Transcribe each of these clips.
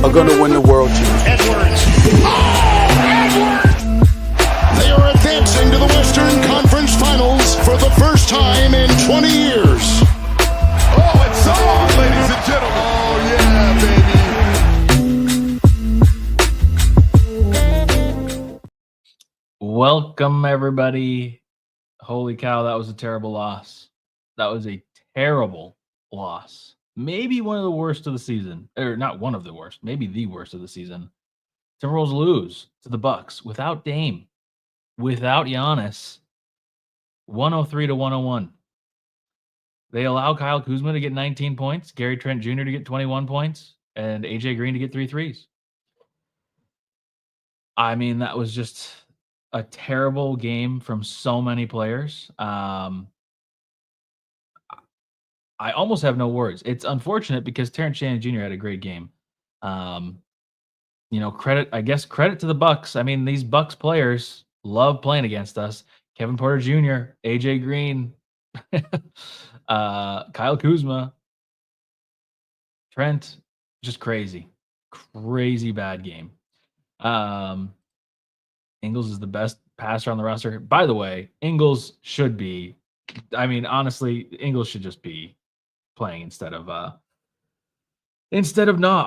are going to win the world championship. Edwards. Oh, Edwards! They are advancing to the Western Conference Finals for the first time in 20 years. Oh, it's so on, ladies and gentlemen. Oh, yeah, baby. Welcome, everybody. Holy cow, that was a terrible loss. That was a terrible loss. Maybe one of the worst of the season. Or not one of the worst. Maybe the worst of the season. Timberwolves lose to the Bucks without Dame, without Giannis, 103-101. They allow Kyle Kuzma to get 19 points, Gary Trent Jr. to get 21 points, and AJ Green to get 3 threes. I mean, that was just a terrible game from so many players. I almost have no words. It's unfortunate because Terrence Shannon Jr. had a great game. Credit to the Bucks. I mean, these Bucks players love playing against us. Kevin Porter Jr., AJ Green, Kyle Kuzma, Trent, just crazy bad game. Ingles is the best passer on the roster. By the way, Ingles should be. I mean, honestly, Ingles should just be playing instead of Nah. I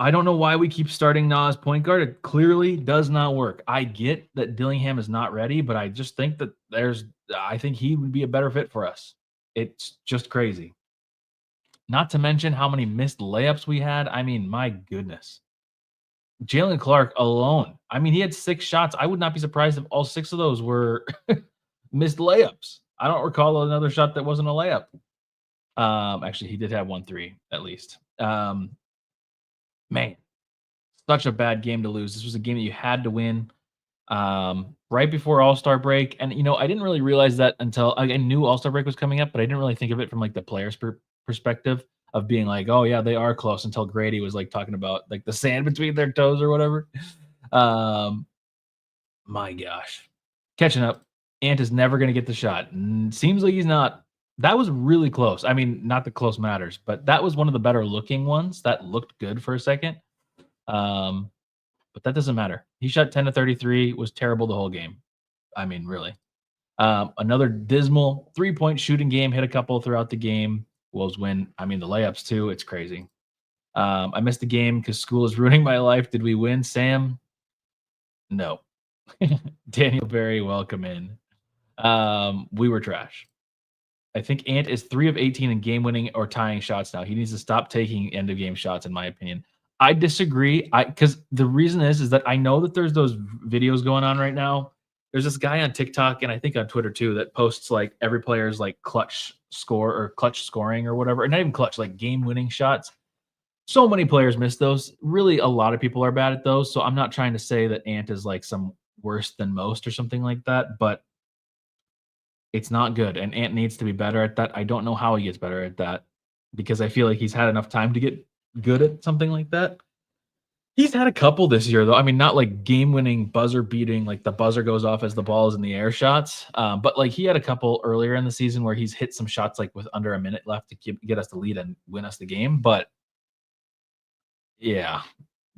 don't know why we keep starting Nah as point guard. It clearly does not work. I get that Dillingham is not ready, but I just think that I think he would be a better fit for us. It's just crazy. Not to mention how many missed layups we had. I mean, my goodness. Jalen Clark alone. I mean, he had 6 shots. I would not be surprised if all 6 of those were missed layups. I don't recall another shot that wasn't a layup. Actually, he did have 1 3 at least. Man, such a bad game to lose. This was a game that you had to win right before All-Star break. And, I didn't really realize that until I knew All-Star break was coming up, but I didn't really think of it from like the player's perspective of being like, oh yeah, they are close, until Grady was like talking about like the sand between their toes or whatever. My gosh. Catching up. Ant is never going to get the shot. Seems like he's not. That was really close. I mean, not that close matters, but that was one of the better looking ones. That looked good for a second. But that doesn't matter. He shot 10 to 33, was terrible the whole game. I mean, really. Another dismal 3-point shooting game, hit a couple throughout the game. Wolves win. I mean, the layups too. It's crazy. I missed the game because school is ruining my life. Did we win, Sam? No. Daniel Berry, welcome in. We were trash. I think Ant is 3 of 18 in game-winning or tying shots now. He needs to stop taking end-of-game shots, in my opinion. I disagree. Because the reason is that I know that there's those videos going on right now. There's this guy on TikTok and I think on Twitter too that posts like every player's like clutch score or clutch scoring or whatever. And not even clutch, like game-winning shots. So many players miss those. Really, a lot of people are bad at those. So I'm not trying to say that Ant is like some worse than most or something like that, but it's not good, and Ant needs to be better at that. I don't know how he gets better at that because I feel like he's had enough time to get good at something like that. He's had a couple this year, though. I mean, not like game-winning, buzzer-beating, like the buzzer goes off as the ball is in the air shots. But like he had a couple earlier in the season where he's hit some shots like with under a minute left to get us the lead and win us the game. But yeah,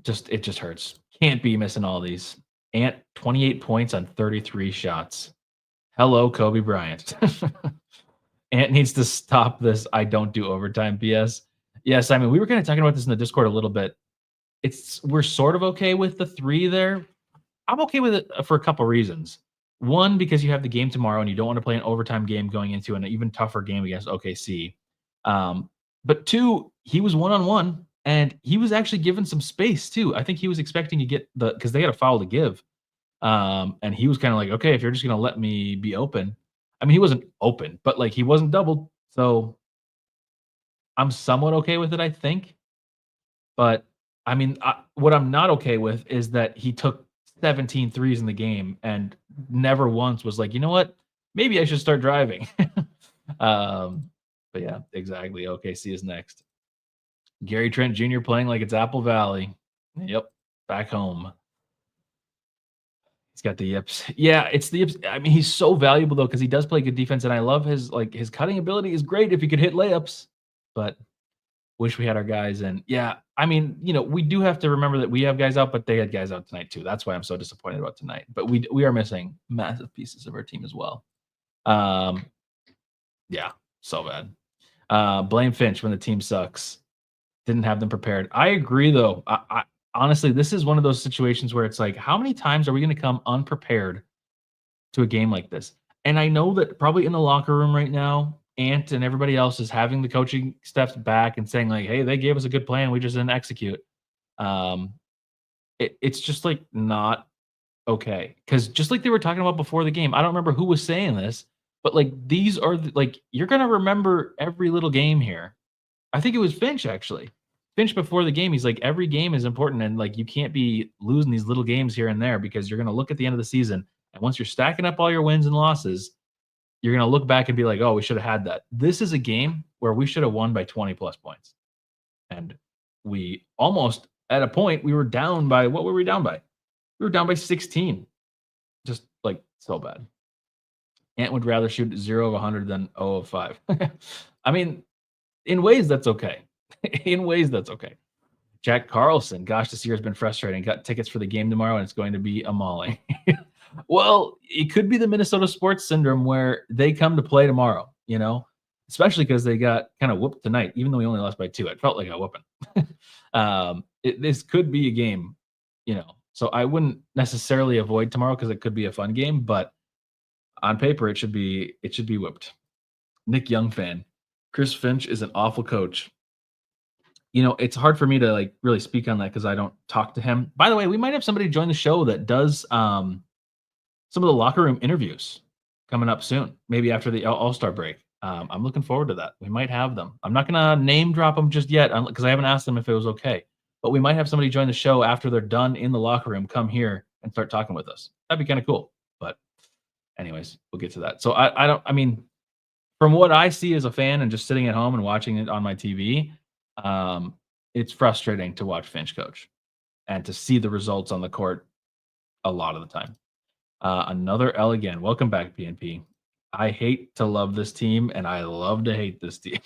it just hurts. Can't be missing all these. Ant, 28 points on 33 shots. Hello, Kobe Bryant. Ant needs to stop this I don't do overtime BS. Yes, I mean, we were kind of talking about this in the Discord a little bit. We're sort of okay with the 3 there. I'm okay with it for a couple reasons. One, because you have the game tomorrow and you don't want to play an overtime game going into an even tougher game against OKC. But 2, he was one-on-one and he was actually given some space too. I think he was expecting to get because they had a foul to give. And he was kind of like, okay, if you're just going to let me be open. I mean, he wasn't open, but like he wasn't doubled. So I'm somewhat okay with it, I think. But I mean, what I'm not okay with is that he took 17 threes in the game and never once was like, you know what? Maybe I should start driving. But yeah, exactly. OKC is next. Gary Trent Jr. playing like it's Apple Valley. Yep. Back home. He's got the yips. Yeah, it's the yips. I mean, he's so valuable though because he does play good defense, and I love his cutting ability is great if he could hit layups. But Wish we had our guys in. Yeah, I mean, we do have to remember that we have guys out, but they had guys out tonight too. That's why I'm so disappointed about tonight. But we are missing massive pieces of our team as well. Yeah, so bad. Blame Finch when the team sucks. Didn't have them prepared. I agree, though. I honestly, this is one of those situations where it's like, how many times are we going to come unprepared to a game like this? And I know that probably in the locker room right now, Ant and everybody else is having the coaching steps back and saying like, "Hey, they gave us a good plan. We just didn't execute." Um, it's just like not okay, because just like they were talking about before the game, I don't remember who was saying this, but like these are like you're gonna remember every little game here. I think it was Finch actually. Finch before the game, he's like, every game is important, and like you can't be losing these little games here and there because you're gonna look at the end of the season, and once you're stacking up all your wins and losses, you're gonna look back and be like, oh, we should have had that. This is a game where we should have won by 20 plus points. And we almost at a point we were down by what were we down by? We were down by 16. Just like so bad. Ant would rather shoot 0 of 100 than 0 of 5. I mean, in ways that's okay. In ways that's okay. Jack Carlson, gosh, this year has been frustrating. Got tickets for the game tomorrow, and it's going to be a molly. Well, it could be the Minnesota sports syndrome where they come to play tomorrow, especially because they got kind of whooped tonight, even though we only lost by 2. It felt like a whooping. This could be a game, so I wouldn't necessarily avoid tomorrow because it could be a fun game, but on paper it should be whooped. Nick Young fan. Chris Finch is an awful coach. It's hard for me to like really speak on that because I don't talk to him. By the way, we might have somebody join the show that does some of the locker room interviews coming up soon, maybe after the All-Star break. I'm looking forward to that. We might have them. I'm not going to name drop them just yet because I haven't asked them if it was okay. But we might have somebody join the show after they're done in the locker room, come here and start talking with us. That'd be kind of cool. But anyways, we'll get to that. So I mean, from what I see as a fan and just sitting at home and watching it on my TV, it's frustrating to watch Finch coach and to see the results on the court a lot of the time. Another L again. Welcome back, PNP. I hate to love this team, and I love to hate this team.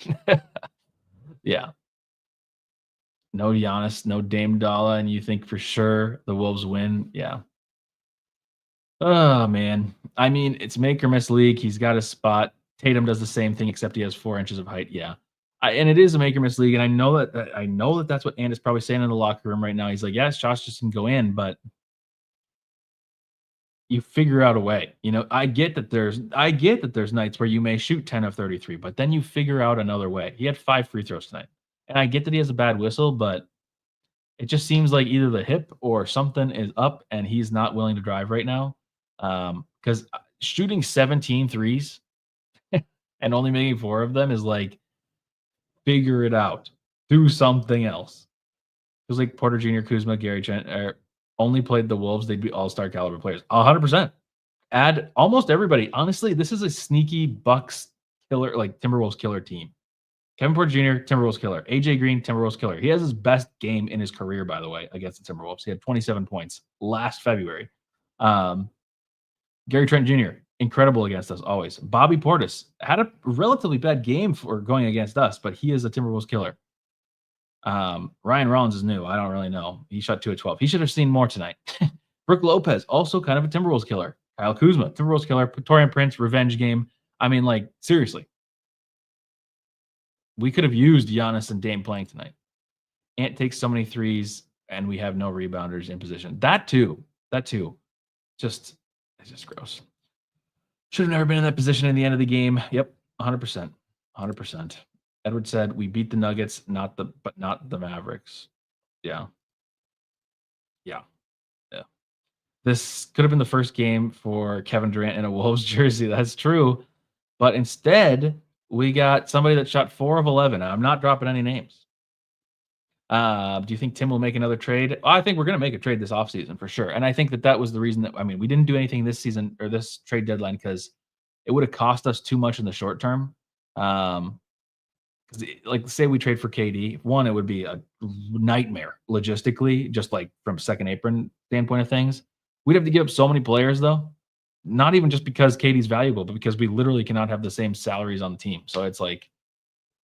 Yeah. No Giannis, no Dame Dalla, and you think for sure the Wolves win? Yeah. Oh, man. I mean, it's make or miss league. He's got a spot. Tatum does the same thing, except he has 4 inches of height. Yeah. And it is a make or miss league, and I know that that's what Ant is probably saying in the locker room right now. He's like, yes, Josh just can go in, but you figure out a way. I get that there's nights where you may shoot 10 of 33, but then you figure out another way. He had 5 free throws tonight. And I get that he has a bad whistle, but it just seems like either the hip or something is up and he's not willing to drive right now. Because shooting 17 threes and only making 4 of them is like, figure it out. Do something else. It was like Porter Jr., Kuzma, Gary Trent only played the Wolves, they'd be all-star caliber players. 100%. Add almost everybody. Honestly, this is a sneaky Bucks killer, like Timberwolves killer team. Kevin Porter Jr., Timberwolves killer. AJ Green, Timberwolves killer. He has his best game in his career, by the way, against the Timberwolves. He had 27 points last February. Gary Trent Jr., incredible against us always. Bobby Portis had a relatively bad game for going against us, but he is a Timberwolves killer. Ryan Rollins is new. I don't really know. He shot 2 of 12. He should have seen more tonight. Brooke Lopez, also kind of a Timberwolves killer. Kyle Kuzma, Timberwolves killer. Torian Prince, revenge game. I mean, like, seriously. We could have used Giannis and Dame playing tonight. Ant takes so many threes, and we have no rebounders in position. That too. It's just gross. Should have never been in that position in the end of the game. Yep, 100%. 100%. Edward said, we beat the Nuggets, not the Mavericks. Yeah. This could have been the first game for Kevin Durant in a Wolves jersey. That's true. But instead, we got somebody that shot 4 of 11. I'm not dropping any names. Do you think Tim will make another trade? I think we're going to make a trade this offseason for sure. And I think that was the reason that, we didn't do anything this season or this trade deadline because it would have cost us too much in the short term. Like, say we trade for KD, one, it would be a nightmare logistically, just like from second apron standpoint of things. We'd have to give up so many players, though. Not even just because KD's valuable, but because we literally cannot have the same salaries on the team. So it's like,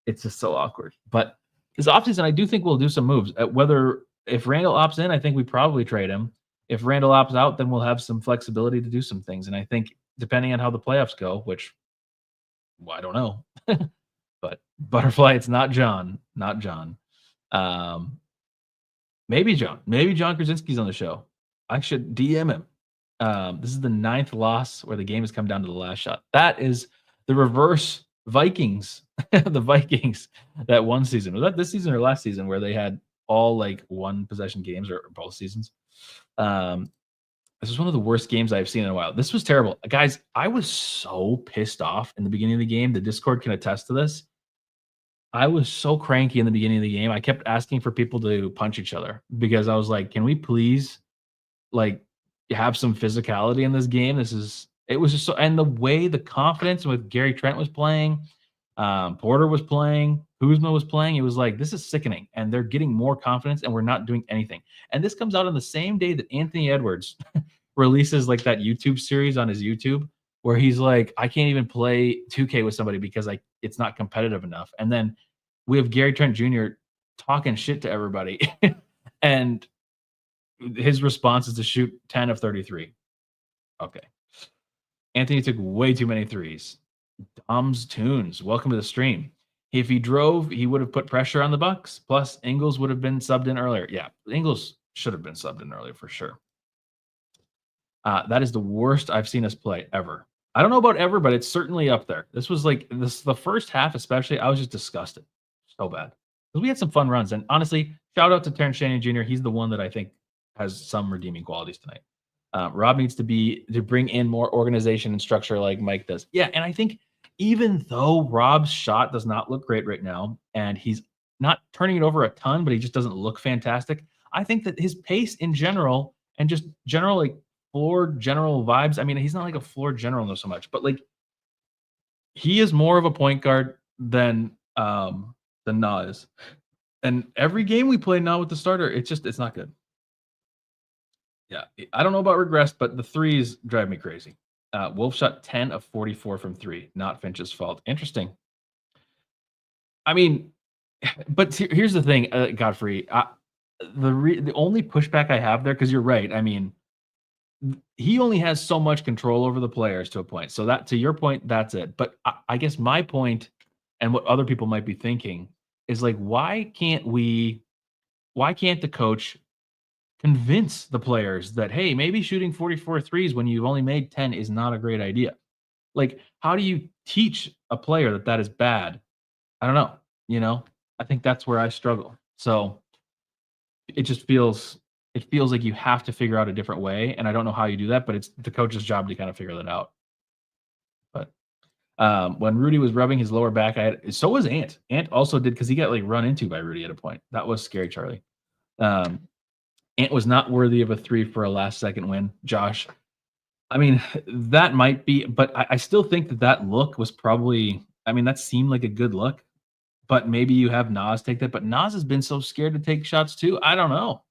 it's just so awkward. But this offseason, I do think we'll do some moves. Whether if Randall opts in, I think we probably trade him. If Randall opts out, then we'll have some flexibility to do some things. And I think depending on how the playoffs go, which well, I don't know, but Butterfly, it's not John, not John. Um, maybe John, maybe John Krasinski's on the show. I should DM him. This is the 9th loss where the game has come down to the last shot. That is the reverse Vikings, the Vikings that one season. Was that this season or last season where they had all like one possession games or both seasons? This was one of the worst games I've seen in a while. This was terrible. Guys, I was so pissed off in the beginning of the game. The Discord can attest to this. I was so cranky in the beginning of the game. I kept asking for people to punch each other because I was like, can we please like have some physicality in this game? It was just so, and the way the confidence with Gary Trent was playing, Porter was playing, Kuzma was playing, it was like, this is sickening. And they're getting more confidence and we're not doing anything. And this comes out on the same day that Anthony Edwards releases like that YouTube series on his YouTube where he's like, I can't even play 2K with somebody because it's not competitive enough. And then we have Gary Trent Jr. talking shit to everybody. And his response is to shoot 10 of 33. Okay. Anthony took way too many threes. Dom's Tunes, welcome to the stream. If he drove, he would have put pressure on the Bucks. Plus, Ingles would have been subbed in earlier. Yeah, Ingles should have been subbed in earlier for sure. That is the worst I've seen us play ever. I don't know about ever, but it's certainly up there. This was like the first half, especially. I was just disgusted. So bad. Because we had some fun runs. And honestly, shout out to Terrence Shannon Jr. He's the one that I think has some redeeming qualities tonight. Rob needs to bring in more organization and structure like Mike does. Yeah, and I think even though Rob's shot does not look great right now, and he's not turning it over a ton, but he just doesn't look fantastic, I think that his pace in general and just general like floor general vibes. I mean, he's not like a floor general no so much, but like he is more of a point guard than Na is. And every game we play now with the starter, it's not good. Yeah, I don't know about regressed, but the threes drive me crazy. Wolf shot 10 of 44 from 3, not Finch's fault. Interesting. I mean, but here's the thing, Godfrey. The only pushback I have there, because you're right. I mean, he only has so much control over the players to a point. So that, to your point, that's it. But I guess my point, and what other people might be thinking, is like, why can't the coach convince the players that, hey, maybe shooting 44 threes when you've only made 10 is not a great idea? Like, how do you teach a player that is bad? I don't know. I think that's where I struggle. So it feels like you have to figure out a different way. And I don't know how you do that, but it's the coach's job to kind of figure that out. But when Rudy was rubbing his lower back, so was Ant. Ant also did, because he got like run into by Rudy at a point. That was scary, Charlie. Ant was not worthy of a 3 for a last second win. Josh, I mean, that might be, but I still think that look was probably, I mean, that seemed like a good look, but maybe you have Nas take that. But Nas has been so scared to take shots too. I don't know.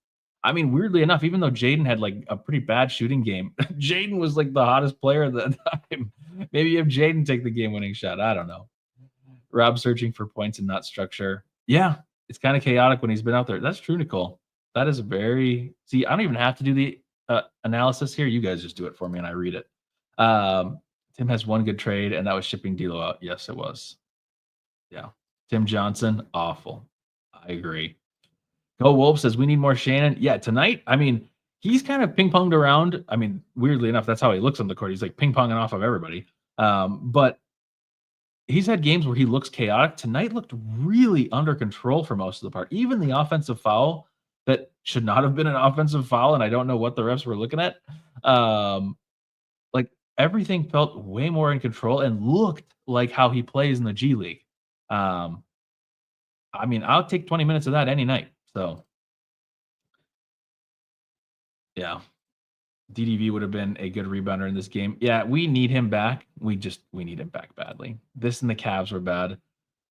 I mean, weirdly enough, even though Jaden had like a pretty bad shooting game, Jaden was like the hottest player at that time. Maybe you have Jaden take the game-winning shot. I don't know. Rob searching for points and not structure. Yeah, it's kind of chaotic when he's been out there. That's true, Nicole. That is see, I don't even have to do the analysis here. You guys just do it for me and I read it. Tim has one good trade, and that was shipping D'Lo out. Yes, it was. Yeah. Tim Johnson, awful. I agree. Go Wolf says we need more Shannon. Yeah, tonight, I mean, he's kind of ping-ponged around. I mean, weirdly enough, that's how he looks on the court. He's like ping-ponging off of everybody. But he's had games where he looks chaotic. Tonight looked really under control for most of the part. Even the offensive foul that should not have been an offensive foul, and I don't know what the refs were looking at. Like everything felt way more in control and looked like how he plays in the G League. I mean, I'll take 20 minutes of that any night. So, yeah, DDV would have been a good rebounder in this game. Yeah, we need him back. We need him back badly. This and the Cavs were bad.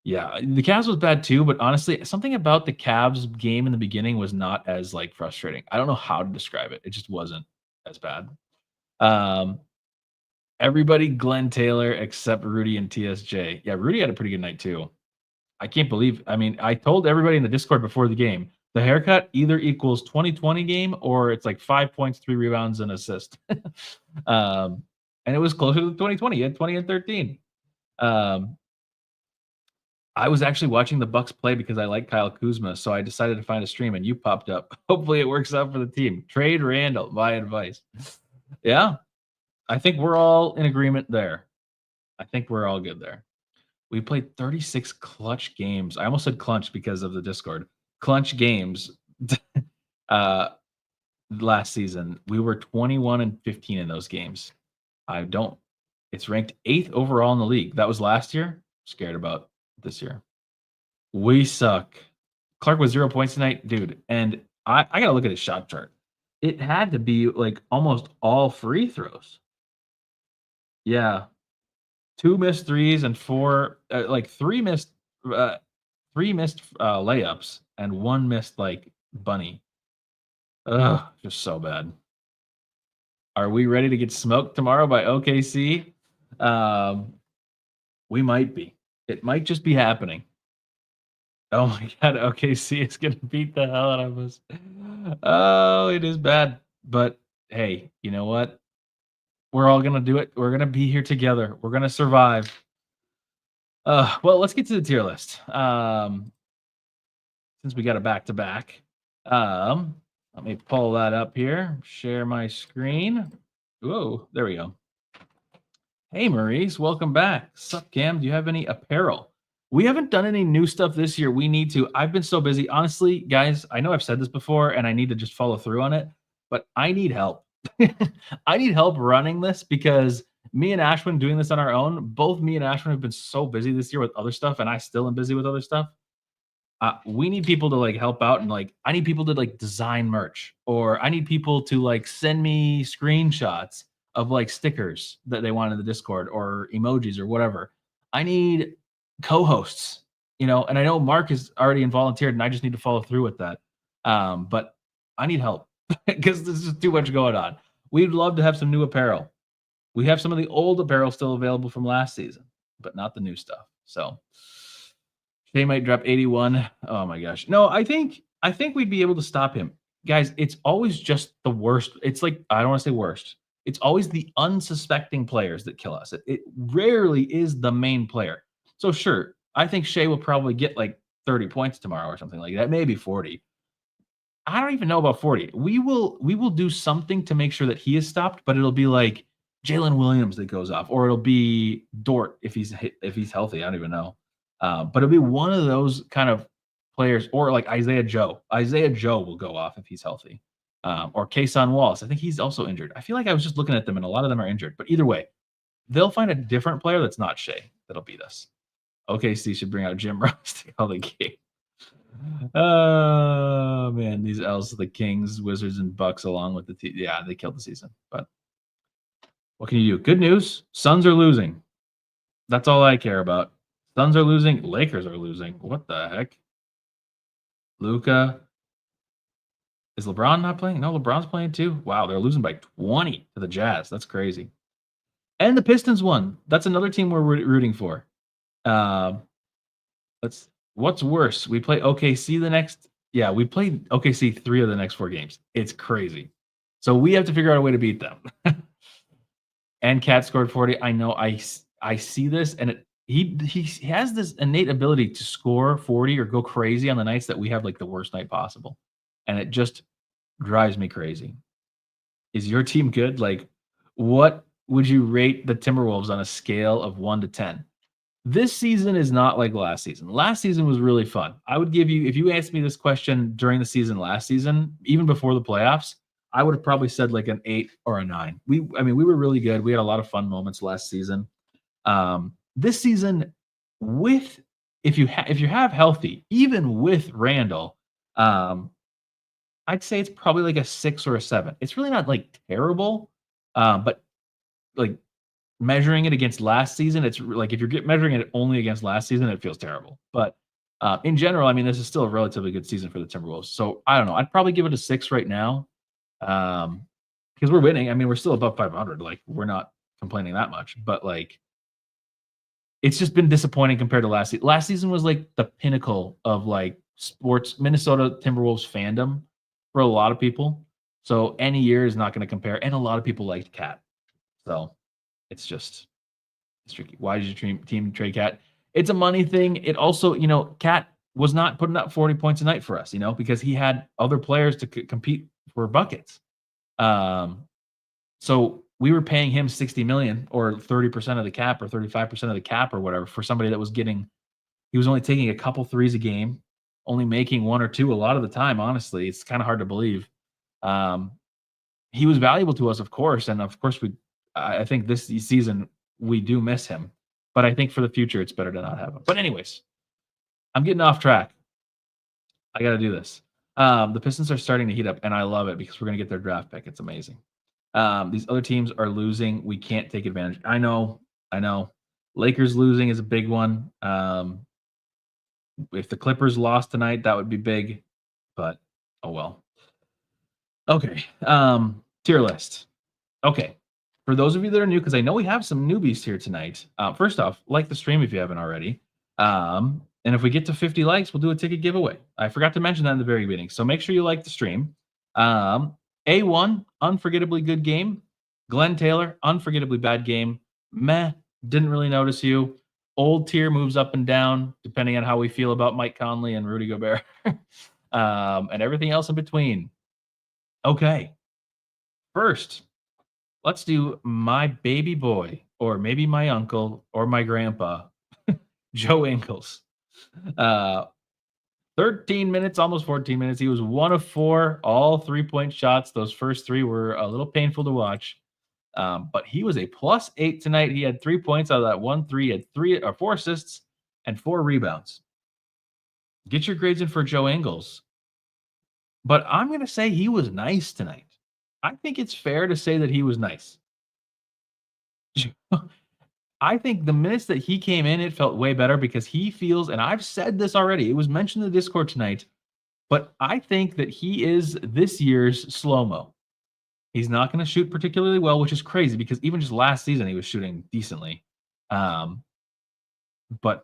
Yeah, the Cavs was bad too, but honestly, something about the Cavs game in the beginning was not as like frustrating. I don't know how to describe it. It just wasn't as bad. Everybody Glenn Taylor except Rudy and TSJ. Yeah, Rudy had a pretty good night too. I can't believe. I mean, I told everybody in the Discord before the game, the haircut either equals 2020 game or it's like 5 points, 3 rebounds, and assist. And it was closer to the 2020. He had 20 and 13. Um, I was actually watching the Bucks play because I like Kyle Kuzma, so I decided to find a stream, and you popped up. Hopefully, it works out for the team. Trade Randall, my advice. Yeah, I think we're all in agreement there. I think we're all good there. We played 36 clutch games. I almost said clutch because of the Discord. Clutch games last season. We were 21 and 15 in those games. It's ranked 8th overall in the league. That was last year. Scared about this year. We suck. Clark was 0 points tonight, dude. And I got to look at his shot chart. It had to be like almost all free throws. Yeah. 2 missed threes and 4, like 3 missed layups and 1 missed like bunny. Ugh, just so bad. Are we ready to get smoked tomorrow by OKC? We might be. It might just be happening. Oh my God, OKC is going to beat the hell out of us. Oh, it is bad. But hey, you know what? We're all going to do it. We're going to be here together. We're going to survive. Well, let's get to the tier list. Since we got a back-to-back. Let me pull that up here. Share my screen. Whoa, there we go. Hey, Maurice, welcome back. Sup, Cam? Do you have any apparel? We haven't done any new stuff this year. We need to. I've been so busy. Honestly, guys, I know I've said this before, and I need to just follow through on it, but I need help. I need help running this because me and Ashwin doing this on our own, both me and Ashwin have been so busy this year with other stuff, and I still am busy with other stuff. We need people to like help out, and like I need people to like design merch, or I need people to like send me screenshots of like stickers that they want in the Discord or emojis or whatever. I need co-hosts, and I know Mark is already volunteered, and I just need to follow through with that. But I need help because there's just too much going on. We'd love to have some new apparel. We have some of the old apparel still available from last season, but not the new stuff. So Shea might drop 81. Oh my gosh. No, I think we'd be able to stop him. Guys, it's always just the worst. It's like, I don't want to say worst. It's always the unsuspecting players that kill us. It rarely is the main player. So sure, I think Shea will probably get like 30 points tomorrow or something like that, maybe 40. I don't even know about 40. We will do something to make sure that he is stopped, but it'll be like Jalen Williams that goes off, or it'll be Dort if he's healthy. I don't even know. But it'll be one of those kind of players, or like Isaiah Joe. Isaiah Joe will go off if he's healthy. Or Kason Wallace. I think he's also injured. I feel like I was just looking at them, and a lot of them are injured. But either way, they'll find a different player that's not Shea that'll beat us. OKC should bring out Jim Ross to call the game. Oh man, these L's to the Kings, Wizards, and Bucks along with the team. Yeah, they killed the season. But what can you do? Good news: Suns are losing. That's all I care about. Suns are losing. Lakers are losing. What the heck? Luka. Is LeBron not playing? No, LeBron's playing too. Wow, they're losing by 20 to the Jazz. That's crazy. And the Pistons won. That's another team we're rooting for. What's worse? We play OKC the next. Yeah, we played OKC 3 of the next 4 games. It's crazy. So we have to figure out a way to beat them. And Cat scored 40. I know. I see this, and he has this innate ability to score 40 or go crazy on the nights that we have like the worst night possible, and it just drives me crazy. Is your team good? Like, what would you rate the Timberwolves on a scale of 1 to 10? This season is not like last season. Last season was really fun. I would give you, if you asked me this question during the season last season, even before the playoffs, I would have probably said like an 8 or a 9. We were really good. We had a lot of fun moments last season. This season, if you have healthy, even with Randall, I'd say it's probably like a 6 or a 7. It's really not like terrible, but like measuring it against last season, it's like if you're measuring it only against last season, it feels terrible. But in general, I mean, this is still a relatively good season for the Timberwolves. So I don't know. I'd probably give it a 6 right now, because we're winning. I mean, we're still above 500. Like, we're not complaining that much. But like, it's just been disappointing compared to last season. Last season was like the pinnacle of like sports Minnesota Timberwolves fandom for a lot of people. So any year is not going to compare. And a lot of people liked Cat. So it's tricky. Why did your team trade Cat? It's a money thing. It also, Cat was not putting up 40 points a night for us, because he had other players to compete for buckets. So we were paying him 60 million or 30% of the cap or 35% of the cap or whatever for somebody that he was only taking a couple threes a game, only making one or two a lot of the time. Honestly, it's kind of hard to believe. He was valuable to us, of course. And of course, I think this season we do miss him, but I think for the future, it's better to not have him. But anyways, I'm getting off track. I got to do this. The Pistons are starting to heat up, and I love it because we're going to get their draft pick. It's amazing. These other teams are losing. We can't take advantage. I know. Lakers losing is a big one. If the Clippers lost tonight, that would be big, but oh well. Okay. Tier list. Okay. For those of you that are new, because I know we have some newbies here tonight. First off, like the stream if you haven't already. And if we get to 50 likes, we'll do a ticket giveaway. I forgot to mention that in the very beginning. So make sure you like the stream. A1, unforgettably good game. Glenn Taylor, unforgettably bad game. Meh, didn't really notice you. Old tier moves up and down, depending on how we feel about Mike Conley and Rudy Gobert. And everything else in between. Okay. First, let's do my baby boy, or maybe my uncle, or my grandpa, Joe Ingles. 13 minutes, almost 14 minutes. He was 1 of 4, all 3-point shots. Those first 3 were a little painful to watch. But he was a +8 tonight. He had 3 points out of that 1 3. He had 3 or 4 assists and 4 rebounds. Get your grades in for Joe Ingles. But I'm going to say he was nice tonight. I think it's fair to say that he was nice. I think the minutes that he came in, it felt way better because he feels, and I've said this already, it was mentioned in the Discord tonight, but I think that he is this year's slow-mo. He's not going to shoot particularly well, which is crazy because even just last season he was shooting decently. But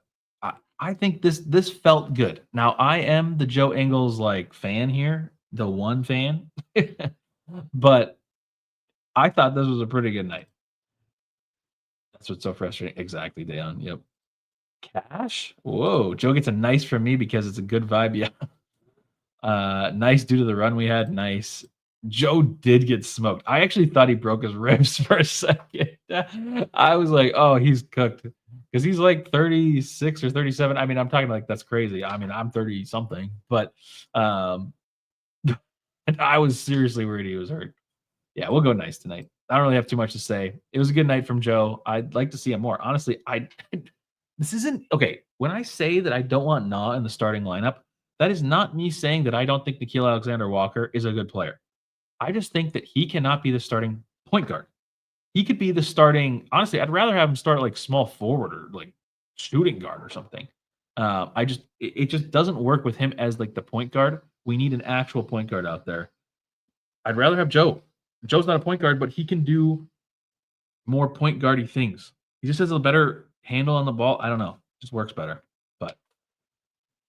I think this felt good. Now, I am the Joe Ingles fan here, the one fan, but I thought this was a pretty good night. That's what's so frustrating. Exactly, Dayon. Yep. Cash? Whoa. Joe gets a nice from me because it's a good vibe. Yeah. Nice due to the run we had. Nice. Joe did get smoked. I actually thought he broke his ribs for a second. I was like, oh, he's cooked. Because he's like 36 or 37. I mean, I'm talking that's crazy. I mean, I'm 30 something. But I was seriously worried he was hurt. Yeah, we'll go nice tonight. I don't really have too much to say. It was a good night from Joe. I'd like to see him more. Honestly, this isn't okay. When I say that I don't want Na in the starting lineup, that is not me saying that I don't think Nickeil Alexander-Walker is a good player. I just think that he cannot be the starting point guard. He could be the starting. Honestly, I'd rather have him start small forward or shooting guard or something. It just doesn't work with him as the point guard. We need an actual point guard out there. I'd rather have Joe. Joe's not a point guard, but he can do more point guardy things. He just has a better handle on the ball. I don't know. Just works better. But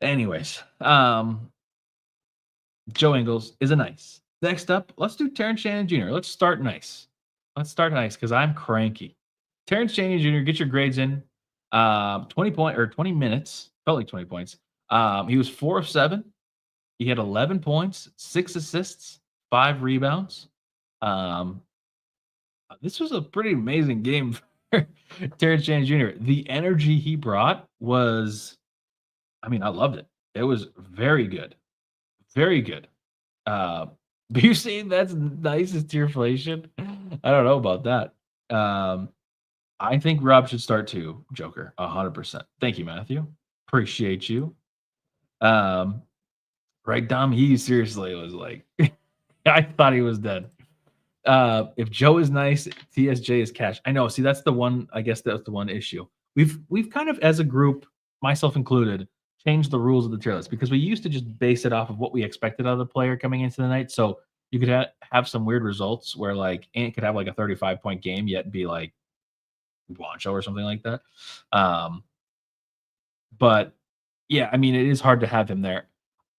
anyways, Joe Ingles is a nice. Next up, let's do Terrence Shannon Jr. Let's start nice. Because I'm cranky. Terrence Shannon Jr., get your grades in. 20 minutes. Felt like 20 points. He was 4 of 7. He had 11 points, 6 assists, 5 rebounds. This was a pretty amazing game for Terrence Shannon Jr. The energy he brought was, I loved it. It was very good. Very good. But you saying that's nice as tierflation? I don't know about that. I think Rob should start too, Joker. 100%. Thank you, Matthew. Appreciate you. Right, Dom? He seriously was I thought he was dead. If Joe is nice, TSJ is cash. I know. See, that's the one. I guess that's the one issue. We've kind of, as a group, myself included, changed the rules of the tier list because we used to just base it off of what we expected out of the player coming into the night. So you could have some weird results where Ant could have a 35-point game yet be Juancho or something like that. But yeah, I mean, it is hard to have him there.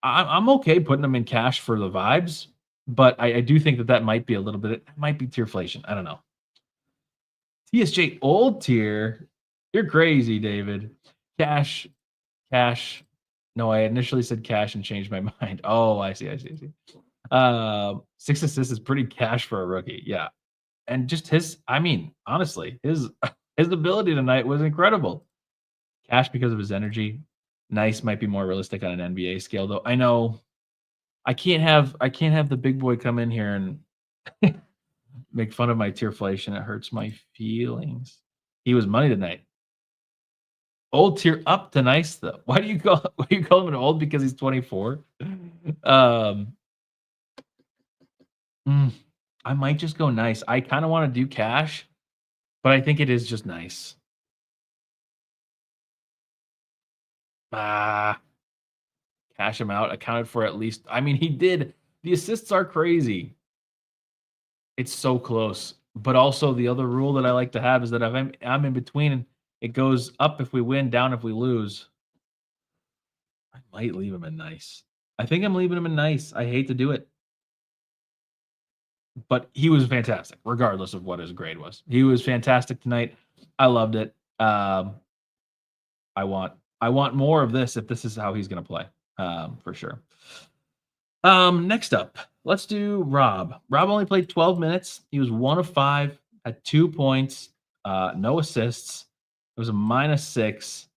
I'm okay putting him in cash for the vibes, but I do think that might be a little bit. It might be tierflation. I don't know. TSJ old tier. You're crazy, David. Cash, cash. No, I initially said cash and changed my mind. Oh, I see. 6 assists is pretty cash for a rookie. Yeah. And just I mean, honestly, his his ability tonight was incredible. Cash because of his energy. Nice might be more realistic on an NBA scale, though. I know I can't have the big boy come in here and make fun of my tierflation. It hurts my feelings. He was money tonight. Old tier up to nice though. Why do you call him an old because he's 24? I might just go nice. I kind of want to do cash, but I think it is just nice. Cash him out. Accounted for at least. I mean, he did. The assists are crazy. It's so close. But also the other rule that I like to have is that if I'm in between and it goes up if we win, down if we lose. I might leave him in nice. I think I'm leaving him in nice. I hate to do it. But he was fantastic, regardless of what his grade was. He was fantastic tonight. I loved it. I want more of this if this is how he's going to play, for sure. Next up, let's do Rob. Rob only played 12 minutes. He was 1 of 5, had 2 points, no assists. It was a -6,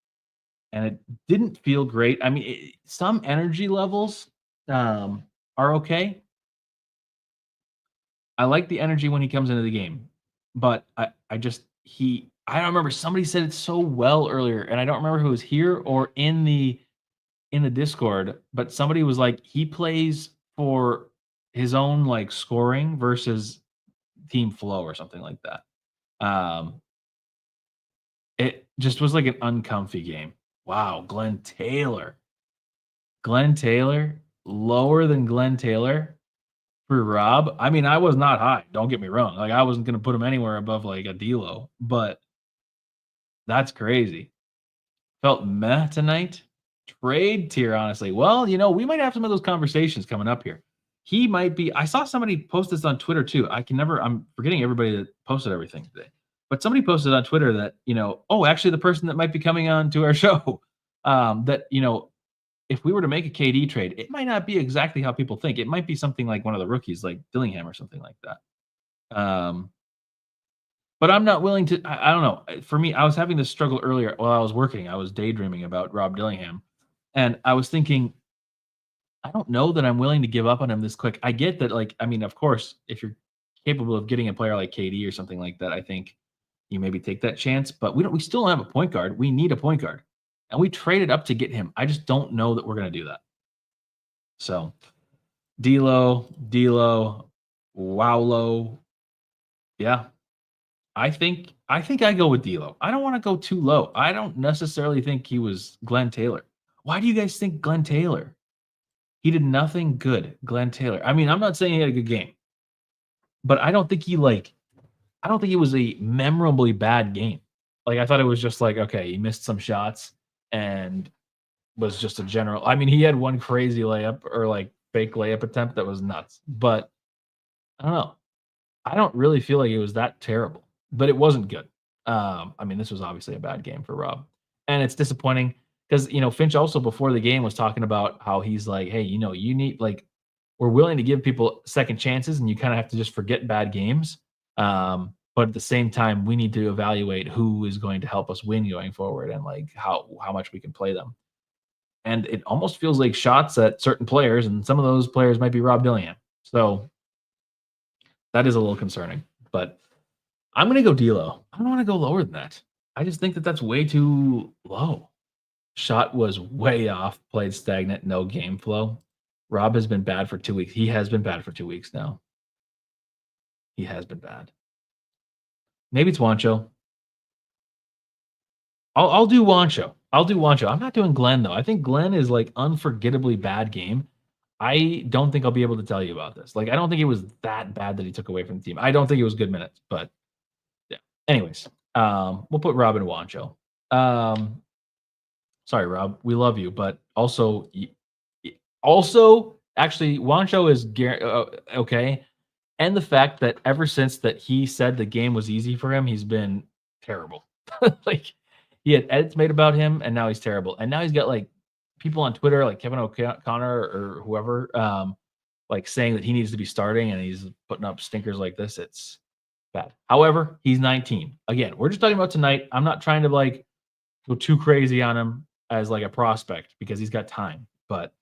and it didn't feel great. I mean, some energy levels are okay. I like the energy when he comes into the game, but I don't remember. Somebody said it so well earlier, and I don't remember who was here or in the Discord, but somebody was like, he plays for his own like scoring versus team flow or something like that. It just was like an uncomfy game. Wow, Glenn Taylor. Lower than Glenn Taylor for Rob. I mean, I was not high. Don't get me wrong. Like I wasn't going to put him anywhere above like a D'Lo, but that's crazy. Felt meh tonight. Trade tier, honestly. Well, we might have some of those conversations coming up here. He might be. I saw somebody post this on Twitter too. I'm forgetting everybody that posted everything today. But somebody posted on Twitter that, actually the person that might be coming on to our show, that, if we were to make a KD trade, it might not be exactly how people think. It might be something like one of the rookies, like Dillingham or something like that. But I'm not willing to. I don't know. For me, I was having this struggle earlier while I was working. I was daydreaming about Rob Dillingham, and I was thinking, I don't know that I'm willing to give up on him this quick. I get that, like, I mean, of course, if you're capable of getting a player like KD or something like that, I think you maybe take that chance. But we still don't have a point guard. We need a point guard, and we traded up to get him. I just don't know that we're going to do that. So, D'Lo, Wowlo, yeah. I think I go with D'Lo. I don't want to go too low. I don't necessarily think he was Glenn Taylor. Why do you guys think Glenn Taylor? He did nothing good, Glenn Taylor. I mean, I'm not saying he had a good game, but I don't think it was a memorably bad game. Like, I thought it was just like, okay, he missed some shots and was just a general. I mean, he had one crazy layup or like fake layup attempt that was nuts, but I don't know. I don't really feel like it was that terrible, but it wasn't good. I mean, this was obviously a bad game for Rob, and it's disappointing because Finch also before the game was talking about how he's like, hey, you need we're willing to give people second chances, and you kind of have to just forget bad games. But at the same time, we need to evaluate who is going to help us win going forward and like how much we can play them. And it almost feels like shots at certain players, and some of those players might be Rob Dillingham. So that is a little concerning, but I'm going to go D'Lo. I don't want to go lower than that. I just think that that's way too low. Shot was way off, played stagnant, no game flow. Rob has been bad for 2 weeks. He has been bad for 2 weeks now. He has been bad. Maybe it's Juancho. I'll do Juancho. I'm not doing Glenn, though. I think Glenn is like unforgettably bad game. I don't think I'll be able to tell you about this. Like, I don't think it was that bad that he took away from the team. I don't think it was good minutes, but yeah. Anyways, We'll put Rob and Wancho. Sorry, Rob, we love you, but also, actually, Wancho is okay, and the fact that ever since that he said the game was easy for him, he's been terrible. Like, he had edits made about him, and now he's terrible. And now he's got like people on Twitter, like Kevin O'Connor or whoever, like saying that he needs to be starting, and he's putting up stinkers like this. It's bad. However, he's 19. Again, we're just talking about tonight. I'm not trying to like go too crazy on him as like a prospect because he's got time. But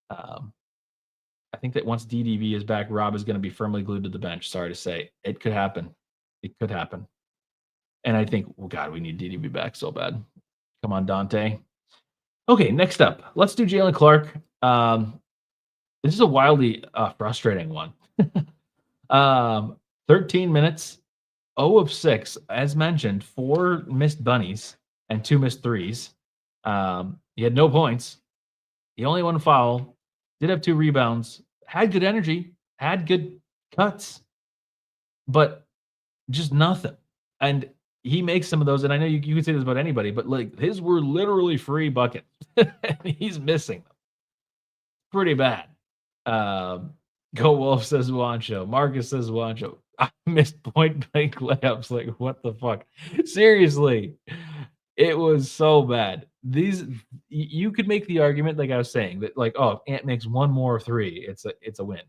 I think that once DDV is back, Rob is going to be firmly glued to the bench. Sorry to say, it could happen. It could happen. And I think, oh God, we need DDV back so bad. Come on, Dante. Okay, next up, let's do Jalen Clark. This is a wildly frustrating one. 13 minutes, 0 of 6, as mentioned, 4 missed bunnies and 2 missed threes. He had no points. He only won a foul. Did have 2 rebounds. Had good energy. Had good cuts. But just nothing. And he makes some of those. And I know you can say this about anybody, but like his were literally free buckets. He's missing them. Pretty bad. Go Wolf says Wancho. Marcus says Wancho. I missed point blank layups. Like, what the fuck? Seriously. It was so bad. These you could make the argument, like I was saying, that like, oh, if Ant makes one more 3, it's a win.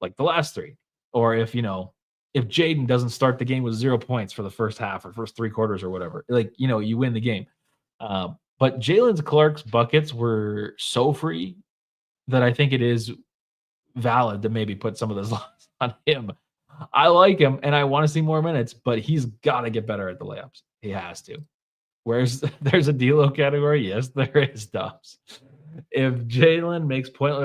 Like the last 3. Or if Jaden doesn't start the game with 0 points for the first half or first 3 quarters or whatever, like, you win the game. But Jalen Clark's buckets were so free that I think it is valid to maybe put some of those loss on him. I like him and I want to see more minutes, but he's got to get better at the layups. He has to. There's a D-Lo category? Yes, there is, Dubs. If Jalen makes point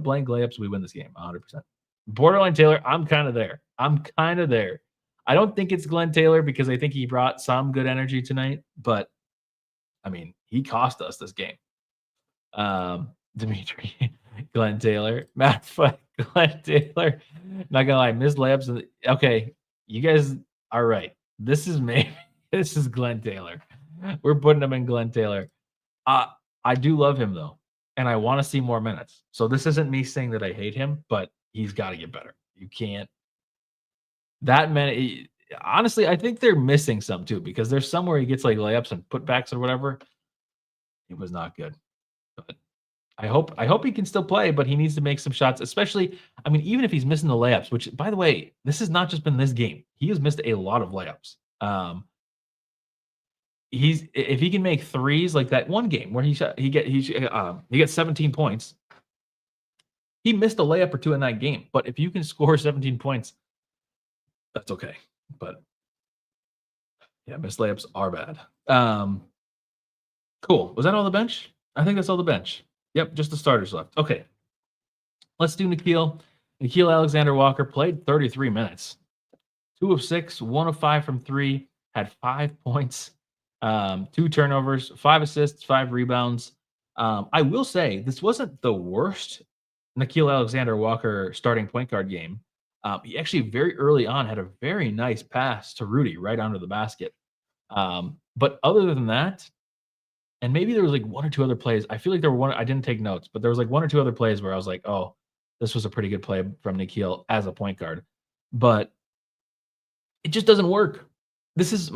blank layups, we win this game 100%. Borderline Taylor, I'm kind of there. I don't think it's Glenn Taylor because I think he brought some good energy tonight, but I mean, he cost us this game. Dimitri, Glenn Taylor, Matt Fight, Glenn Taylor. Not gonna lie, missed layups. Okay, you guys are right. This is Glenn Taylor. We're putting him in Glenn Taylor. I do love him though, and I want to see more minutes. So this isn't me saying that I hate him, but he's got to get better. You can't that many. Honestly, I think they're missing some too because there's somewhere he gets like layups and putbacks or whatever. It was not good. But I hope he can still play, but he needs to make some shots, especially, I mean, even if he's missing the layups, which by the way, this has not just been this game. He has missed a lot of layups. If he can make threes like that one game where he gets 17 points. He missed a layup or 2 in that game, but if you can score 17 points, that's okay. But yeah, missed layups are bad. Cool. Was that all the bench? I think that's all the bench. Yep, just the starters left. Okay. Let's do Nickeil. Nickeil Alexander-Walker played 33 minutes. 2 of 6, 1 of 5 from 3, had 5 points, 2 turnovers, 5 assists, 5 rebounds. I will say this wasn't the worst Nickeil Alexander-Walker starting point guard game. He actually very early on had a very nice pass to Rudy right under the basket. But other than that, and maybe there was like 1 or 2 other plays. I feel like there were I didn't take notes, but there was like 1 or 2 other plays where I was like, oh, this was a pretty good play from Nickeil as a point guard. But it just doesn't work. This is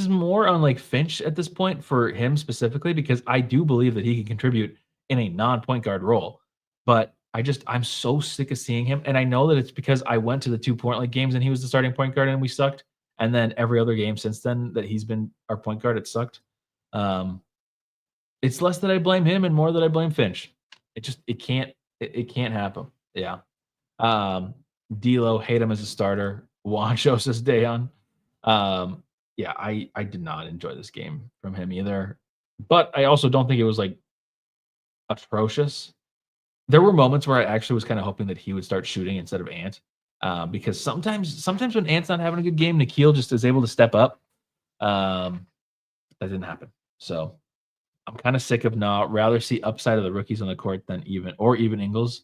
more on like Finch at this point for him specifically, because I do believe that he can contribute in a non-point guard role. But I'm so sick of seeing him. And I know that it's because I went to the 2 Portland games and he was the starting point guard and we sucked. And then every other game since then that he's been our point guard, it sucked. It's less that I blame him and more that I blame Finch. It can't happen. Yeah. D'Lo, hate him as a starter. Wancho says Dayon. Yeah, I did not enjoy this game from him either. But I also don't think it was like atrocious. There were moments where I actually was kind of hoping that he would start shooting instead of Ant. Because sometimes when Ant's not having a good game, Nickeil just is able to step up. That didn't happen. So I'm kind of sick of rather see upside of the rookies on the court than even Ingles.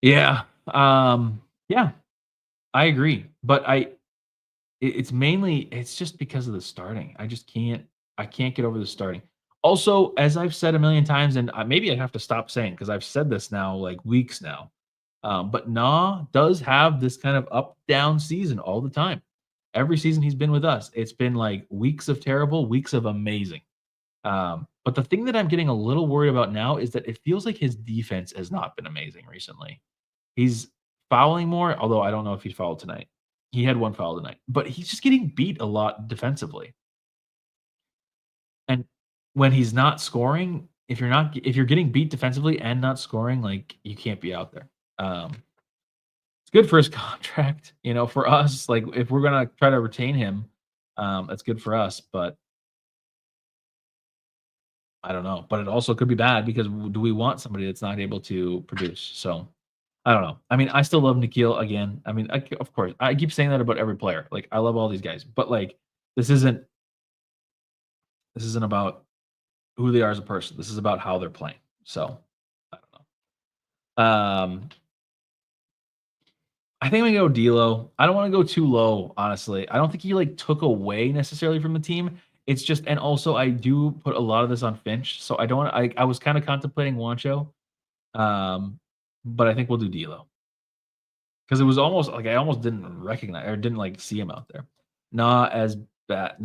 Yeah. Yeah. I agree. But it's just because of the starting. I can't get over the starting. Also, as I've said a million times, and maybe I have to stop saying because I've said this now like weeks now. But Nah does have this kind of up down season all the time. Every season he's been with us, it's been like weeks of terrible, weeks of amazing. But the thing that I'm getting a little worried about now is that it feels like his defense has not been amazing recently. He's fouling more, although I don't know if he fouled tonight. He had one foul tonight, but he's just getting beat a lot defensively. And when he's not scoring, if you're getting beat defensively and not scoring, like you can't be out there. It's good for his contract, for us. Like if we're gonna try to retain him, that's good for us. But I don't know. But it also could be bad because do we want somebody that's not able to produce? So I don't know. I mean, I still love Nikhil again. I mean, of course, I keep saying that about every player. Like I love all these guys, but like this isn't this isn't about who they are as a person. This is about how they're playing. So I don't know. I think I'm gonna go D'Lo. I don't want to go too low, honestly. I don't think he like took away necessarily from the team. It's just, and also I do put a lot of this on Finch, so I don't. I was kind of contemplating Wancho, but I think we'll do D'Lo because it was almost like I almost didn't recognize or didn't like see him out there. Not as bad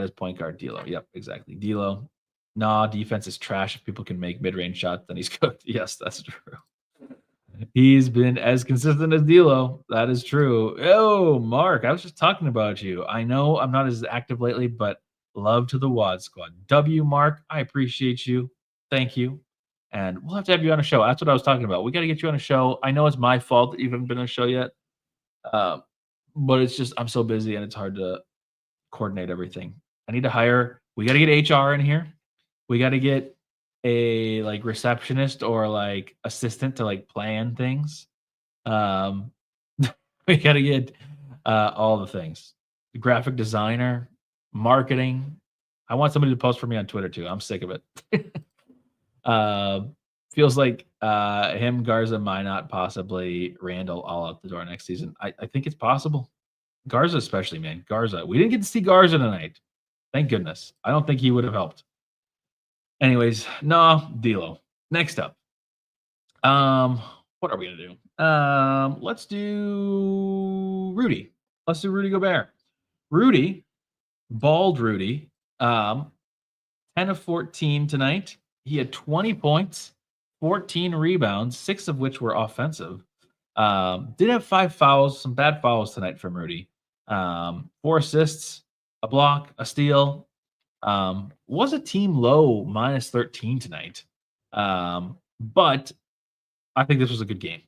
as point guard D'Lo. Yep, exactly. D'Lo. Nah, defense is trash. If people can make mid-range shots, then he's cooked. Yes, that's true. He's been as consistent as D'Lo. That is true. Oh, Mark, I was just talking about you. I know I'm not as active lately, but love to the WAD squad. W, Mark, I appreciate you. Thank you. And we'll have to have you on a show. That's what I was talking about. We got to get you on a show. I know it's my fault that you haven't been on a show yet, but it's just I'm so busy and it's hard to coordinate everything. I need to hire. We got to get HR in here. We got to get a like receptionist or like assistant to like plan things. Um, we got to get all the things. The graphic designer, marketing. I want somebody to post for me on Twitter too. I'm sick of it. Feels like him, Garza, Minot, possibly Randall all out the door next season. I think it's possible. Garza, especially, man. Garza. We didn't get to see Garza tonight. Thank goodness. I don't think he would have helped. Anyways, no, D'Lo. Next up. What are we gonna do? Let's do Rudy. Let's do Rudy Gobert. Rudy, bald Rudy, 10 of 14 tonight. He had 20 points, 14 rebounds, 6 of which were offensive. Did have 5 fouls, some bad fouls tonight from Rudy. 4 assists, a block, a steal. Was a team low minus 13 tonight. But I think this was a good game.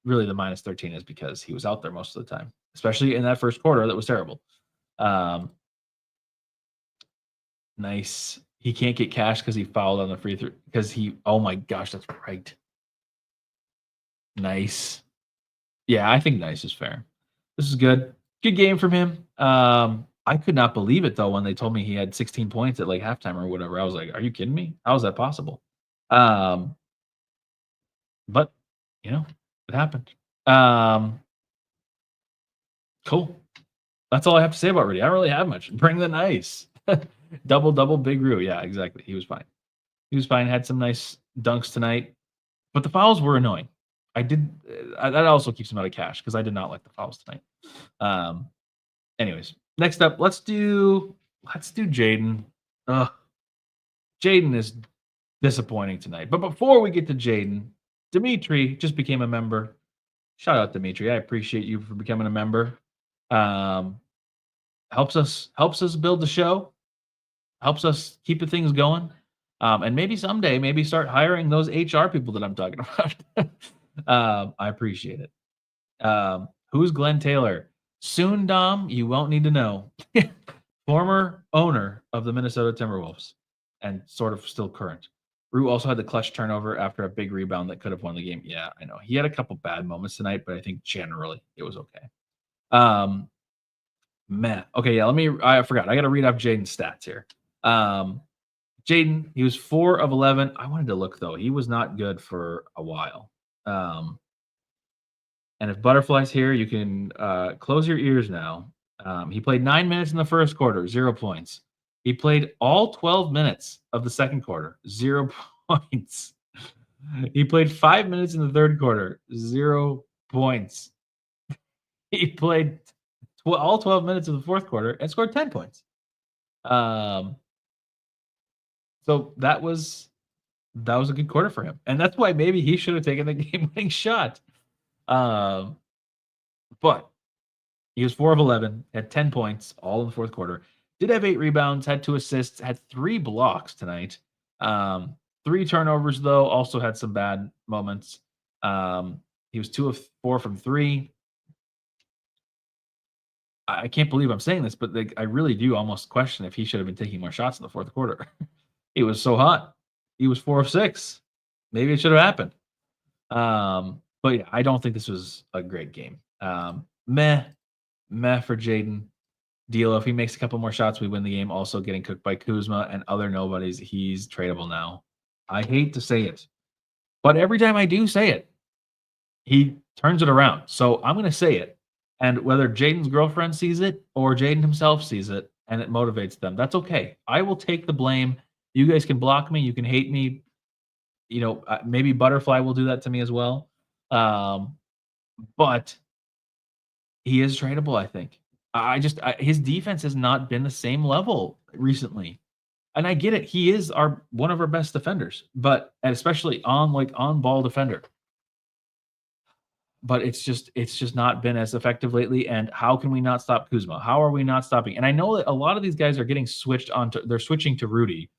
Really, the minus 13 is because he was out there most of the time, especially in that first quarter. That was terrible. Nice. He can't get cash because he fouled on the free throw. Because oh my gosh, that's right. Nice. Yeah, I think nice is fair. This is good. Good game from him. I could not believe it though when they told me he had 16 points at like halftime or whatever. I was like, "Are you kidding me? How is that possible?" But it happened. Cool. That's all I have to say about Rudy. I don't really have much. Bring the nice. double, big Rue. Yeah, exactly. He was fine. He was fine. Had some nice dunks tonight, but the fouls were annoying. That also keeps him out of cash because I did not like the fouls tonight. Anyways, next up, let's do Jaden. Jaden is disappointing tonight. But before we get to Jaden, Dimitri just became a member. Shout out Dimitri. I appreciate you for becoming a member. Helps us build the show. Helps us keep the things going. And maybe someday, maybe start hiring those HR people that I'm talking about. I appreciate it. Who's Glenn Taylor? Soon, Dom, you won't need to know. Former owner of the Minnesota Timberwolves and sort of still current. Rue also had the clutch turnover after a big rebound that could have won the game. Yeah, I know. He had a couple bad moments tonight, but I think generally it was okay. Okay, yeah, I forgot. I got to read off Jaden's stats here. Jaden, he was 4 of 11. I wanted to look, though. He was not good for a while. And if Butterfly's here, you can close your ears now. He played 9 minutes in the first quarter, 0 points. He played all 12 minutes of the second quarter, 0 points. He played 5 minutes in the third quarter, 0 points. He played all 12 minutes of the fourth quarter and scored 10 points. So that was a good quarter for him. And that's why maybe he should have taken the game-winning shot. But he was 4 of 11, had 10 points, all in the fourth quarter. Did have 8 rebounds, had 2 assists, had 3 blocks tonight. 3 turnovers, though, also had some bad moments. He was 2 of 4 from 3. I can't believe I'm saying this, but I really do almost question if he should have been taking more shots in the fourth quarter. He was so hot. He was 4 of 6. Maybe it should have happened. But yeah, I don't think this was a great game. Meh for Jaden. D'Lo, if he makes a couple more shots, we win the game. Also getting cooked by Kuzma and other nobodies. He's tradable now. I hate to say it, but every time I do say it, he turns it around. So I'm going to say it. And whether Jaden's girlfriend sees it or Jaden himself sees it and it motivates them, that's okay. I will take the blame. You guys can block me. You can hate me. You know, maybe Butterfly will do that to me as well. But he is tradable, I think. His defense has not been the same level recently. And I get it. He is one of our best defenders, but especially on ball defender. But it's just not been as effective lately. And how can we not stop Kuzma? How are we not stopping? And I know that a lot of these guys are getting they're switching to Rudy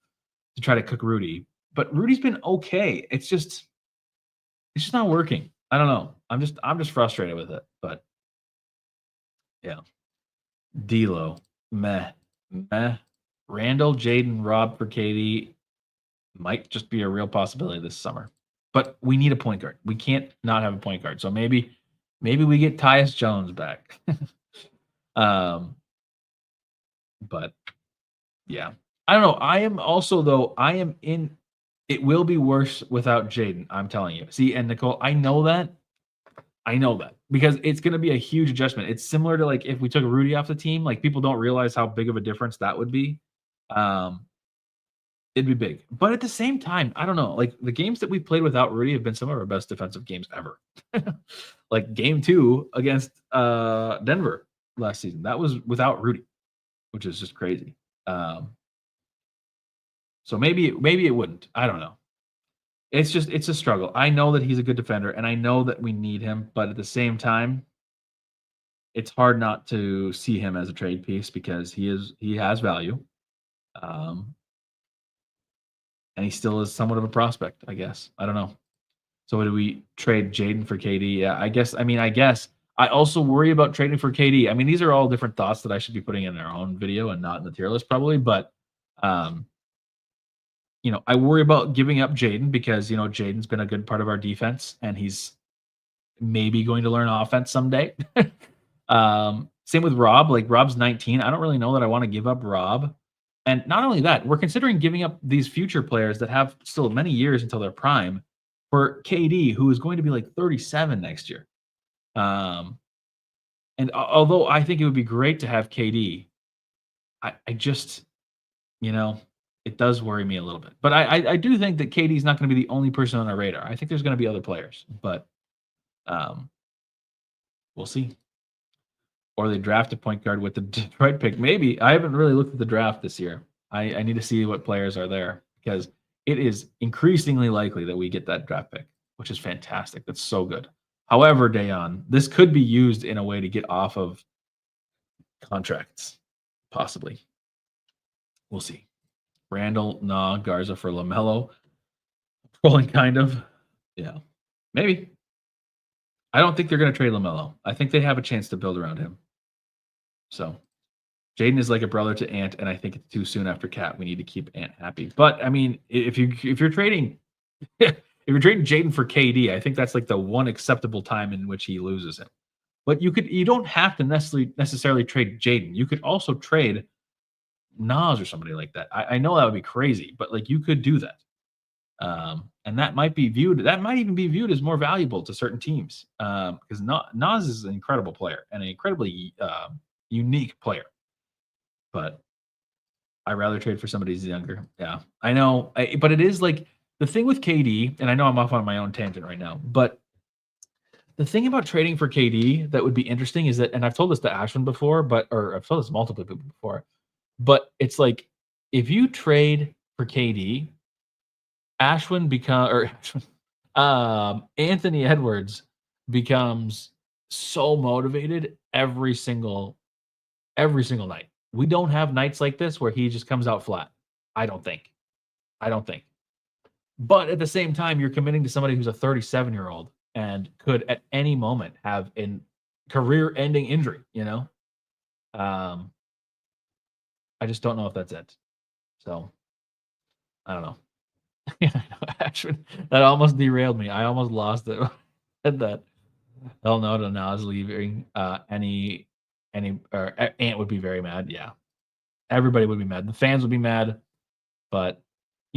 to try to cook Rudy. But Rudy's been okay. It's just not working. I don't know. I'm just frustrated with it. But yeah. D'Lo, meh. Randall, Jaden, Rob for KD might just be a real possibility this summer. But we need a point guard. We can't not have a point guard. So maybe we get Tyus Jones back. But yeah. I don't know. It will be worse without Jaden, I'm telling you. See, and Nicole, I know that because it's going to be a huge adjustment. It's similar to like if we took Rudy off the team, like people don't realize how big of a difference that would be. It'd be big. But at the same time, I don't know. Like the games that we played without Rudy have been some of our best defensive games ever. Like game 2 against Denver last season. That was without Rudy, which is just crazy. So maybe it wouldn't. I don't know. It's a struggle. I know that he's a good defender, and I know that we need him, but at the same time, it's hard not to see him as a trade piece because he has value. And he still is somewhat of a prospect, I guess. I don't know. So do we trade Jaden for KD? Yeah, I guess. I also worry about trading for KD. I mean, these are all different thoughts that I should be putting in our own video and not in the tier list probably. But, I worry about giving up Jaden because, Jaden's been a good part of our defense and he's maybe going to learn offense someday. Same with Rob. Like Rob's 19. I don't really know that I want to give up Rob. And not only that, we're considering giving up these future players that have still many years until their prime for KD, who is going to be like 37 next year. And although I think it would be great to have KD, I just, it does worry me a little bit. But I do think that KD is not going to be the only person on our radar. I think there's going to be other players, but we'll see. Or they draft a point guard with the Detroit pick. Maybe. I haven't really looked at the draft this year. I need to see what players are there because it is increasingly likely that we get that draft pick, which is fantastic. That's so good. However, Dayon, this could be used in a way to get off of contracts, possibly. We'll see. Randall, Garza for LaMelo. Rolling kind of. Yeah. Maybe. I don't think they're going to trade LaMelo. I think they have a chance to build around him. So Jaden is like a brother to Ant, and I think it's too soon after Cat. We need to keep Ant happy. But I mean, if you're trading Jaden for KD, I think that's like the one acceptable time in which he loses him. But you don't have to necessarily trade Jaden. You could also trade Nas or somebody like that. I know that would be crazy, but like you could do that. And that might even be viewed as more valuable to certain teams because Nas is an incredible player and an incredibly unique player. But I'd rather trade for somebody who's younger. Yeah, I know. But it is like the thing with KD, and I know I'm off on my own tangent right now, but the thing about trading for KD that would be interesting is that, and I've told this to Ashwin before, or I've told this to multiple people before, but it's like if you trade for KD, Anthony Edwards becomes so motivated every single night. We don't have nights like this where he just comes out flat. I don't think. But at the same time, you're committing to somebody who's a 37-year-old and could at any moment have a career-ending injury, I just don't know if that's it. So, I don't know. Yeah, actually, that almost derailed me. I almost lost it. Said that. Hell no to Nas leaving. Ant would be very mad. Yeah, everybody would be mad. The fans would be mad. But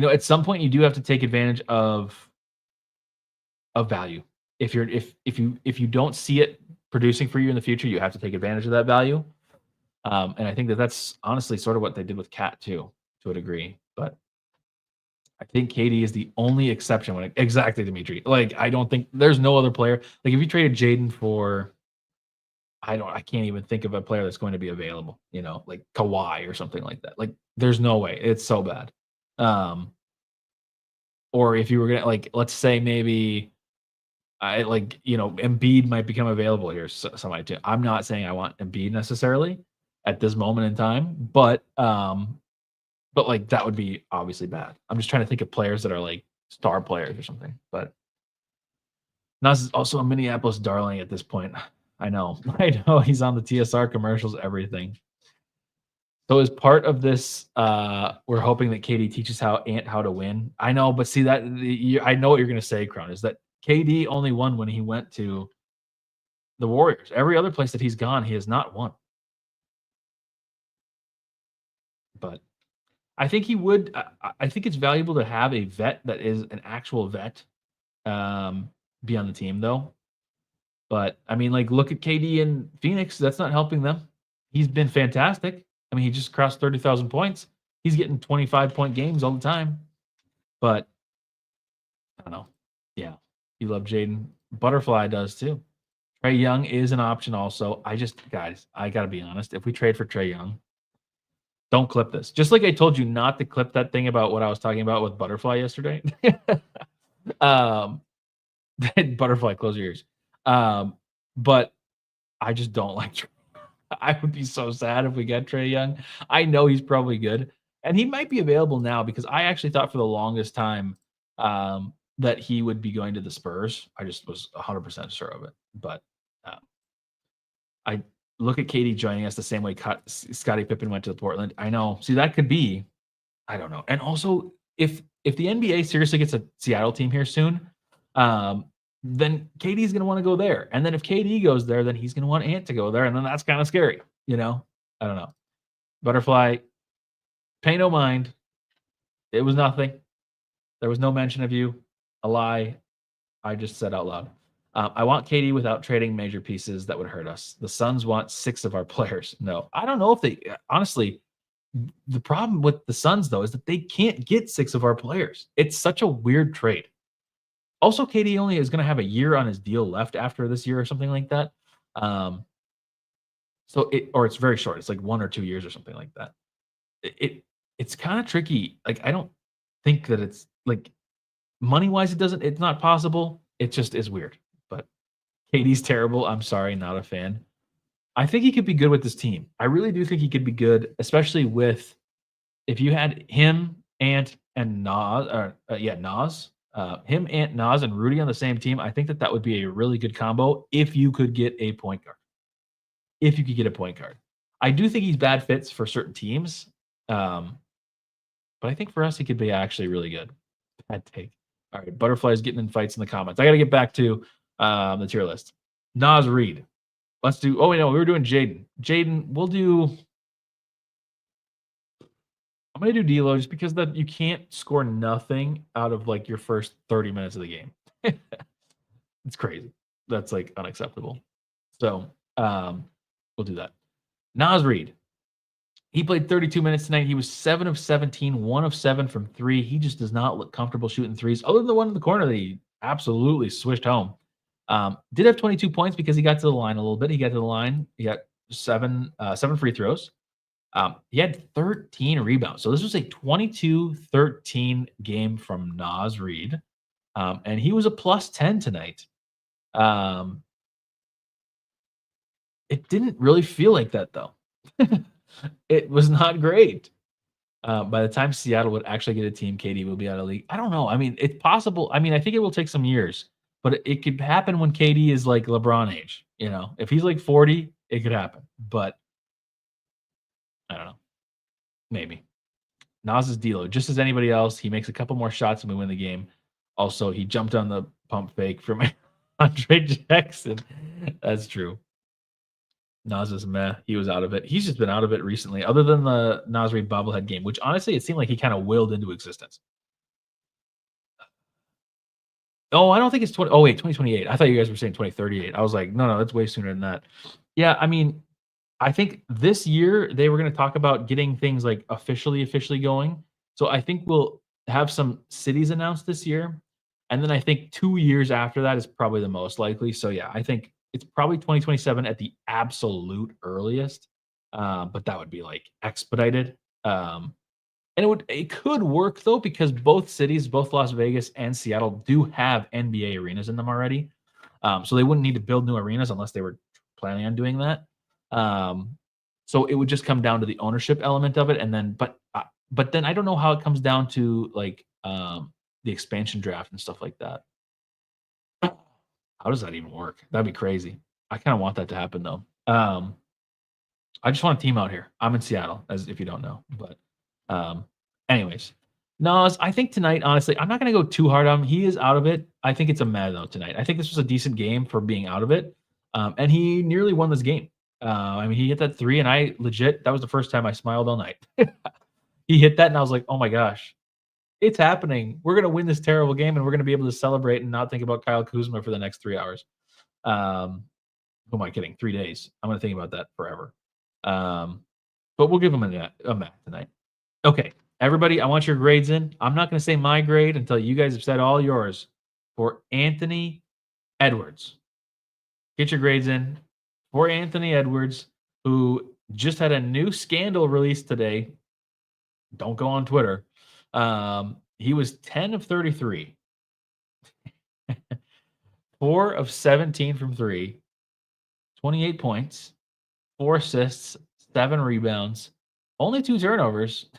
at some point, you do have to take advantage of value. If you don't see it producing for you in the future, you have to take advantage of that value. And I think that's honestly sort of what they did with Cat too, to a degree. But I think KD is the only exception exactly, Dimitri. Like, I don't think there's no other player. Like, if you traded Jaden for, I can't even think of a player that's going to be available, like Kawhi or something like that. Like, there's no way. It's so bad. Or if you were gonna, like, let's say maybe Embiid might become available here. Somebody too. I'm not saying I want Embiid necessarily at this moment in time, but like that would be obviously bad. I'm just trying to think of players that are like star players or something. But Nas is also a Minneapolis darling at this point. I know he's on the TSR commercials, everything. So as part of this, we're hoping that KD teaches Ant how to win. I know, but see that I know what you're going to say, Crown, is that KD only won when he went to the Warriors. Every other place that he's gone, he has not won. But I think he would. I think it's valuable to have a vet that is an actual vet be on the team, though. But I mean, like, look at KD in Phoenix. That's not helping them. He's been fantastic. I mean, he just crossed 30,000 points. He's getting 25-point games all the time. But I don't know. Yeah, you love Jaden. Butterfly does too. Trae Young is an option also. Guys, I got to be honest. If we trade for Trae Young, don't clip this. Just like I told you not to clip that thing about what I was talking about with Butterfly yesterday. Butterfly, close your ears. But I just don't like Trae. I would be so sad if we get Trae Young. I know he's probably good. And he might be available now because I actually thought for the longest time that he would be going to the Spurs. I just was 100% sure of it. But I look at KD joining us the same way Scottie Pippen went to Portland. I know. See, that could be. I don't know. And also, if the NBA seriously gets a Seattle team here soon, then KD's going to want to go there. And then if KD goes there, then he's going to want Ant to go there. And then that's kind of scary. I don't know. Butterfly, pay no mind. It was nothing. There was no mention of you. A lie. I just said out loud. I want KD without trading major pieces that would hurt us. The Suns want 6 of our players. No, I don't know if they, honestly, the problem with the Suns, though, is that they can't get 6 of our players. It's such a weird trade. Also, KD only is going to have a year on his deal left after this year or something like that. It's very short. It's like 1 or 2 years or something like that. It's kind of tricky. Like, I don't think that it's like money-wise, it's not possible. It just is weird. But KD's terrible. I'm sorry, not a fan. I think he could be good with this team. I really do think he could be good, especially with if you had him, Ant, and Nas, Nas. Him, Ant, Nas, and Rudy on the same team. I think that would be a really good combo if you could get a point guard. I do think he's bad fits for certain teams. But I think for us, he could be actually really good. Bad take. All right, Butterfly's getting in fights in the comments. I got to get back to the tier list. Nas Reed. Let's do. Oh, wait, no, we were doing Jaden. Jaden, we'll do. I'm gonna do D'Lo just because that you can't score nothing out of like your first 30 minutes of the game. It's crazy. That's like unacceptable. So we'll do that. Naz Reid. He played 32 minutes tonight. He was 7 of 17, 1 of 7 from 3. He just does not look comfortable shooting threes, other than the one in the corner that he absolutely swished home. Did have 22 points because he got to the line a little bit. He got to the line. He got seven free throws. He had 13 rebounds. So this was a 22-13 game from Naz Reid. And he was a plus 10 tonight. It didn't really feel like that, though. It was not great. By the time Seattle would actually get a team, KD will be out of the league. I don't know. I mean, it's possible. I mean, I think it will take some years, but it could happen when KD is like LeBron age. You know, if he's like 40, it could happen. But I don't know. Maybe. Nas is D'Lo, just as anybody else. He makes a couple more shots and we win the game. Also, he jumped on the pump fake from Andre Jackson. That's true. Nas is meh. He was out of it. He's just been out of it recently, other than the Nas Reid bobblehead game, which honestly, it seemed like he kind of willed into existence. Oh, I don't think it's 20. Oh, wait, 2028. I thought you guys were saying 2038. I was like, no, that's way sooner than that. Yeah, I mean, I think this year they were going to talk about getting things like officially going. So I think we'll have some cities announced this year. And then I think 2 years after that is probably the most likely. So yeah, I think it's probably 2027 at the absolute earliest. But that would be like expedited. And it could work though, because both cities, both Las Vegas and Seattle, do have NBA arenas in them already. So they wouldn't need to build new arenas unless they were planning on doing that. So it would just come down to the ownership element of it, and then but then I don't know how it comes down to like the expansion draft and stuff like that. How does that even work? That'd be crazy. I kind of want that to happen though. I just want a team out here. I'm in Seattle, as if you don't know. But anyways, no, I think tonight, honestly, I'm not going to go too hard on him. He is out of it. I think it's a mad though tonight. I think this was a decent game for being out of it. And he nearly won this game. I mean, he hit that three, and I legit, that was the first time I smiled all night. He hit that, and I was like, oh my gosh, it's happening. We're going to win this terrible game, and we're going to be able to celebrate and not think about Kyle Kuzma for the next 3 hours. Who am I kidding? 3 days. I'm going to think about that forever. But we'll give him a mat tonight. Okay, everybody, I want your grades in. I'm not going to say my grade until you guys have said all yours for Anthony Edwards. Get your grades in for Anthony Edwards, who just had a new scandal released today. Don't go on Twitter. He was 10 of 33. 4 of 17 from 3. 28 points. 4 assists. 7 rebounds. Only 2 turnovers.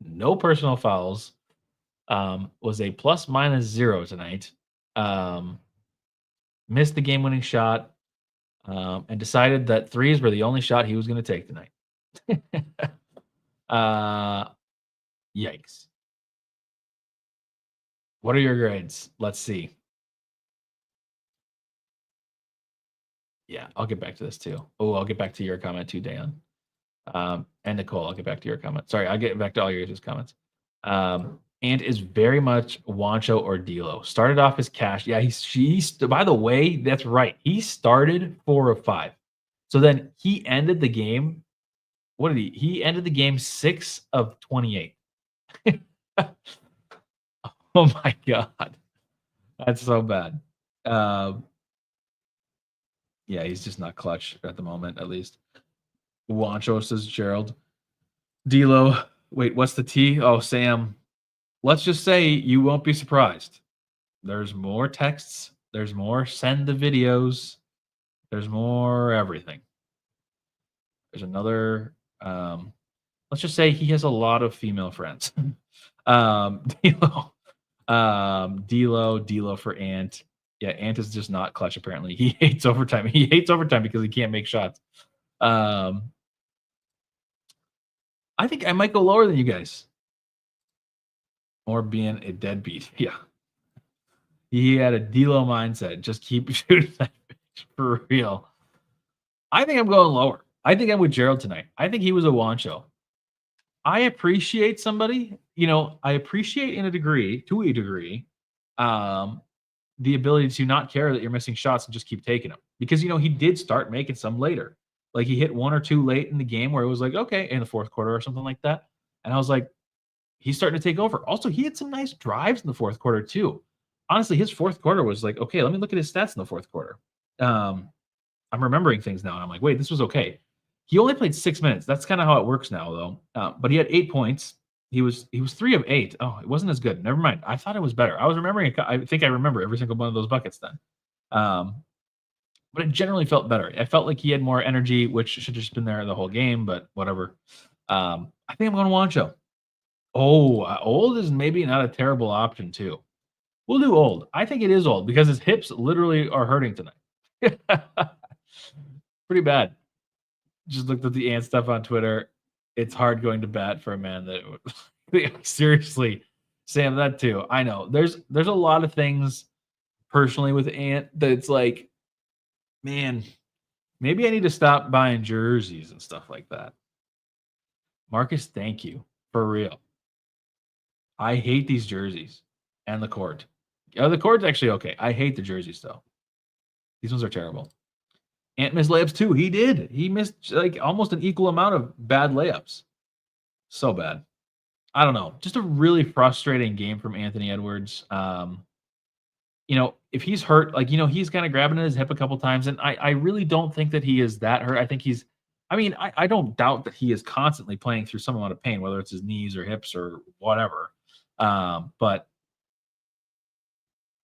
No personal fouls. Was a ±0 tonight. Missed the game-winning shot. And decided that threes were the only shot he was going to take tonight. Yikes. What are your grades? Let's see. Yeah, I'll get back to this too. Oh, I'll get back to your comment too, Dan. And Nicole, I'll get back to your comment. Sorry, I'll get back to all your guys' comments. And is very much Wancho or D'Lo. Started off as Cash. Yeah, he's by the way, that's right. He started 4 of 5. So then he ended the game. What did he? He ended the game 6 of 28. Oh my God. That's so bad. Yeah, he's just not clutch at the moment, at least. Wancho, says Gerald. D'Lo. Wait, what's the T? Oh, Sam. Let's just say you won't be surprised. There's more texts. There's more send the videos. There's more everything. There's another. Let's just say he has a lot of female friends. D'Lo. D'Lo for Ant. Yeah, Ant is just not clutch, apparently. He hates overtime. He hates overtime because he can't make shots. I think I might go lower than you guys. Or being a deadbeat. Yeah. He had a D'Lo mindset. Just keep shooting that bitch for real. I think I'm going lower. I think I'm with Gerald tonight. I think he was a Wancho. I appreciate somebody, I appreciate to a degree, the ability to not care that you're missing shots and just keep taking them. Because, he did start making some later. Like he hit one or two late in the game where it was like, okay, in the fourth quarter or something like that. And I was like, he's starting to take over. Also, he had some nice drives in the fourth quarter too. Honestly, his fourth quarter was like, okay, let me look at his stats in the fourth quarter. I'm remembering things now, and I'm like, wait, this was okay. He only played 6 minutes. That's kind of how it works now, though. But he had 8 points. He was 3 of 8. Oh, it wasn't as good. Never mind. I thought it was better. I was remembering. I think I remember every single one of those buckets then. But it generally felt better. I felt like he had more energy, which should have just been there the whole game. But whatever. I think I'm going Wancho. Oh, old is maybe not a terrible option too. We'll do old. I think it is old because his hips literally are hurting tonight. Pretty bad. Just looked at the Ant stuff on Twitter. It's hard going to bat for a man that seriously, Sam, that too. I know. There's a lot of things personally with Ant that it's like, man, maybe I need to stop buying jerseys and stuff like that. Marcus, thank you. For real. I hate these jerseys and the court. The court's actually okay. I hate the jerseys though. These ones are terrible. Ant missed layups too. He did. He missed like almost an equal amount of bad layups. So bad. I don't know. Just a really frustrating game from Anthony Edwards. If he's hurt, he's kind of grabbing at his hip a couple times, and I really don't think that he is that hurt. I think I don't doubt that he is constantly playing through some amount of pain, whether it's his knees or hips or whatever. But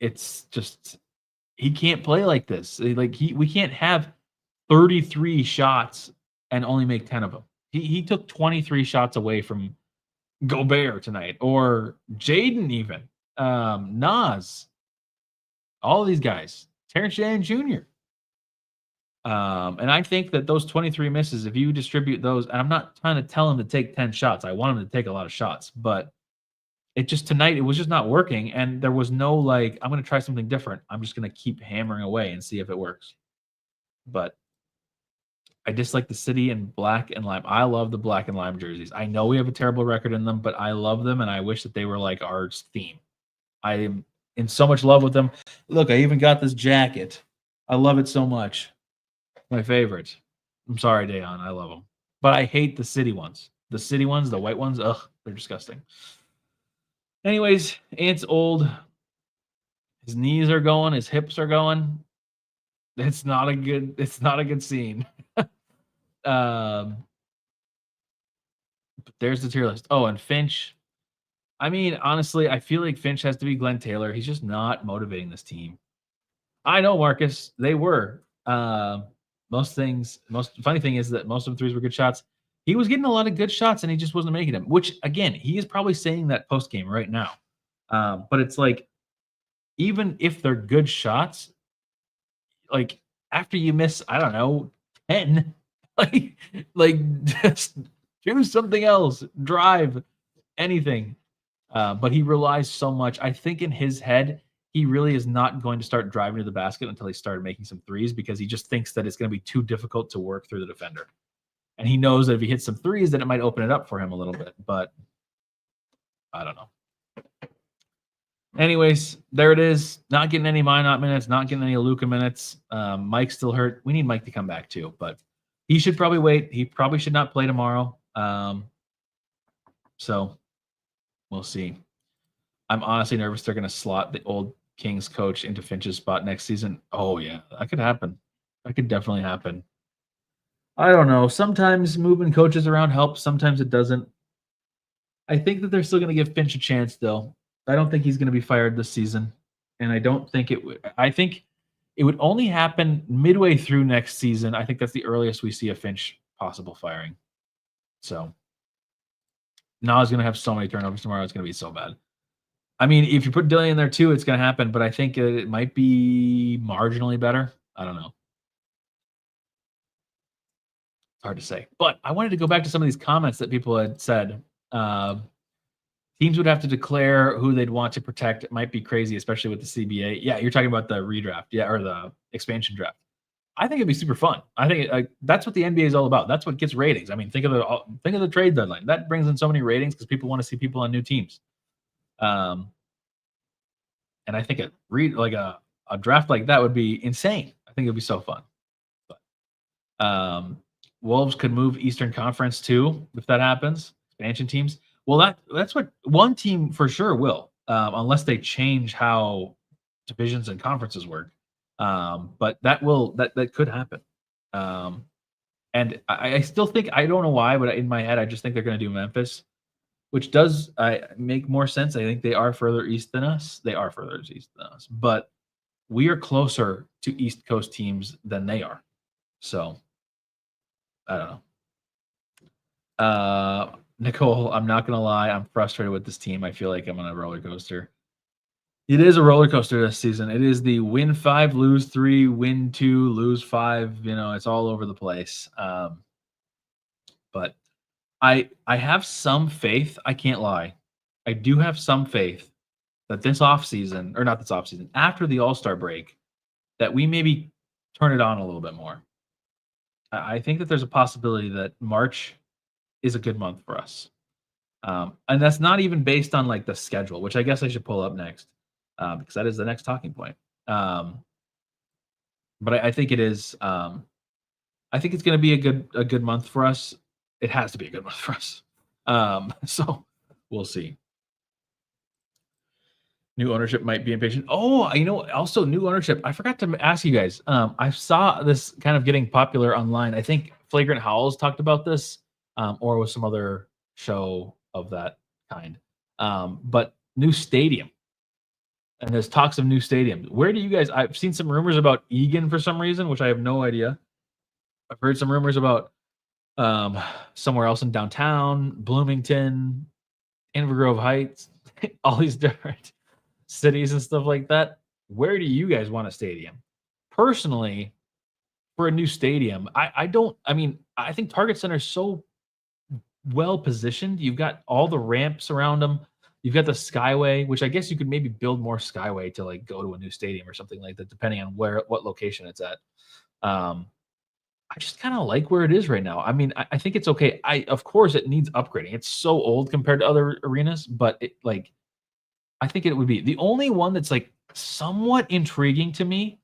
it's just he can't play like this. We can't have 33 shots and only make 10 of them. He took 23 shots away from Gobert tonight, or Jaden even, Nas, all of these guys, Terrence Shannon Jr. And I think that those 23 misses, if you distribute those, and I'm not trying to tell him to take 10 shots. I want him to take a lot of shots, but tonight, it was just not working. And there was no I'm going to try something different. I'm just going to keep hammering away and see if it works. But I dislike the city in black and lime. I love the black and lime jerseys. I know we have a terrible record in them, but I love them. And I wish that they were like our theme. I am in so much love with them. Look, I even got this jacket. I love it so much. My favorite. I'm sorry, Dayon. I love them. But I hate the city ones. The city ones, the white ones, they're disgusting. Anyways, Ant's old. His knees are going. His hips are going. It's not a good scene. But there's the tier list. Oh, and Finch. I mean, honestly, I feel like Finch has to be Glenn Taylor. He's just not motivating this team. I know, Marcus. They were. Most funny thing is that most of the threes were good shots. He was getting a lot of good shots and he just wasn't making them, which again, he is probably saying that post game right now. But it's like, even if they're good shots, like after you miss, I don't know, 10, just do something else, drive, anything. But he relies so much. I think in his head, he really is not going to start driving to the basket until he started making some threes, because he just thinks that it's going to be too difficult to work through the defender. And he knows that if he hits some threes, then it might open it up for him a little bit. But I don't know. Anyways, there it is. Not getting any Minot minutes, not getting any Luka minutes. Mike's still hurt. We need Mike to come back too, but he should probably wait. He probably should not play tomorrow. So we'll see. I'm honestly nervous they're going to slot the old Kings coach into Finch's spot next season. Oh, yeah, that could happen. That could definitely happen. I don't know. Sometimes moving coaches around helps. Sometimes it doesn't. I think that they're still going to give Finch a chance, though. I don't think he's going to be fired this season. And I don't think it would. I think it would only happen midway through next season. I think that's the earliest we see a Finch possible firing. So Nas going to have so many turnovers tomorrow. It's going to be so bad. I mean, if you put Dilly in there too, it's going to happen. But I think it might be marginally better. I don't know. Hard to say. But I wanted to go back to some of these comments that people had said. Teams would have to declare who they'd want to protect. It might be crazy, especially with the CBA. Yeah, you're talking about the redraft, or the expansion draft. I think it'd be super fun. I think that's what the NBA is all about. That's what gets ratings. I mean, think of the trade deadline. That brings in so many ratings because people want to see people on new teams. And I think a draft like that would be insane. I think it'd be so fun. But, Wolves could move Eastern Conference too if that happens. Expansion teams. Well, that's what one team for sure will, unless they change how divisions and conferences work. But that could happen. And I still think, I don't know why, but in my head I just think they're going to do Memphis, which does make more sense. I think they are further east than us. But we are closer to East Coast teams than they are. So I don't know. Nicole, I'm not gonna lie, I'm frustrated with this team. I feel like I'm on a roller coaster. It is a roller coaster this season. It is the win 5, lose 3, win 2, lose 5. It's all over the place. But I have some faith. I can't lie. I do have some faith that this offseason, or not this offseason, after the All-Star break, that we maybe turn it on a little bit more. I think that there's a possibility that March is a good month for us. And that's not even based on like the schedule, which I guess I should pull up next, because that is the next talking point. But I think it is. I think it's going to be a good month for us. It has to be a good month for us. So we'll see. New ownership might be impatient. Oh, also new ownership. I forgot to ask you guys. I saw this kind of getting popular online. I think Flagrant Howls talked about this, or with some other show of that kind. But new stadium. And there's talks of new stadiums. Where do you guys? I've seen some rumors about Egan for some reason, which I have no idea. I've heard some rumors about somewhere else in downtown, Bloomington, Inver Grove Heights, all these different cities and stuff like that. Where do you guys want a stadium? Personally, for a new stadium, I think Target Center is so well positioned. You've got all the ramps around them. You've got the Skyway, which I guess you could maybe build more Skyway to like go to a new stadium or something like that, depending on what location it's at. I just kind of like where it is right now. I mean, I think it's okay. Of course it needs upgrading. It's so old compared to other arenas, but I think it would be the only one that's like somewhat intriguing to me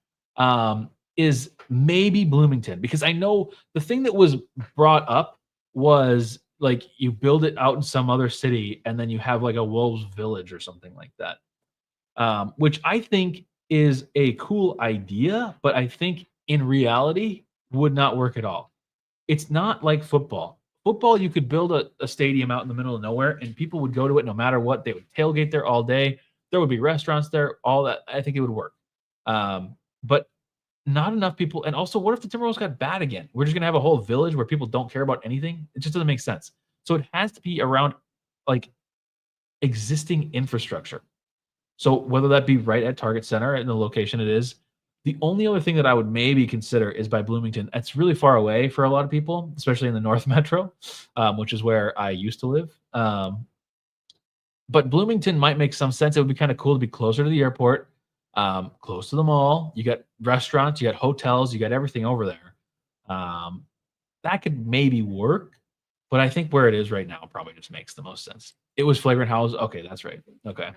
is maybe Bloomington, because I know the thing that was brought up was like you build it out in some other city and then you have like a Wolves village or something like that, which I think is a cool idea, but I think in reality would not work at all. It's not like football. Football, you could build a stadium out in the middle of nowhere and people would go to it no matter what. They would tailgate there all day. There would be restaurants there, all that. I think it would work. But not enough people. And also, what if the Timberwolves got bad again? We're just going to have a whole village where people don't care about anything. It just doesn't make sense. So it has to be around like existing infrastructure. So whether that be right at Target Center in the location it is, the only other thing that I would maybe consider is by Bloomington. It's really far away for a lot of people, especially in the North Metro, which is where I used to live. But Bloomington might make some sense. It would be kind of cool to be closer to the airport, close to the mall. You got restaurants, you got hotels, you got everything over there. That could maybe work, but I think where it is right now probably just makes the most sense. It was Flagrant Howls. Okay, that's right. Okay.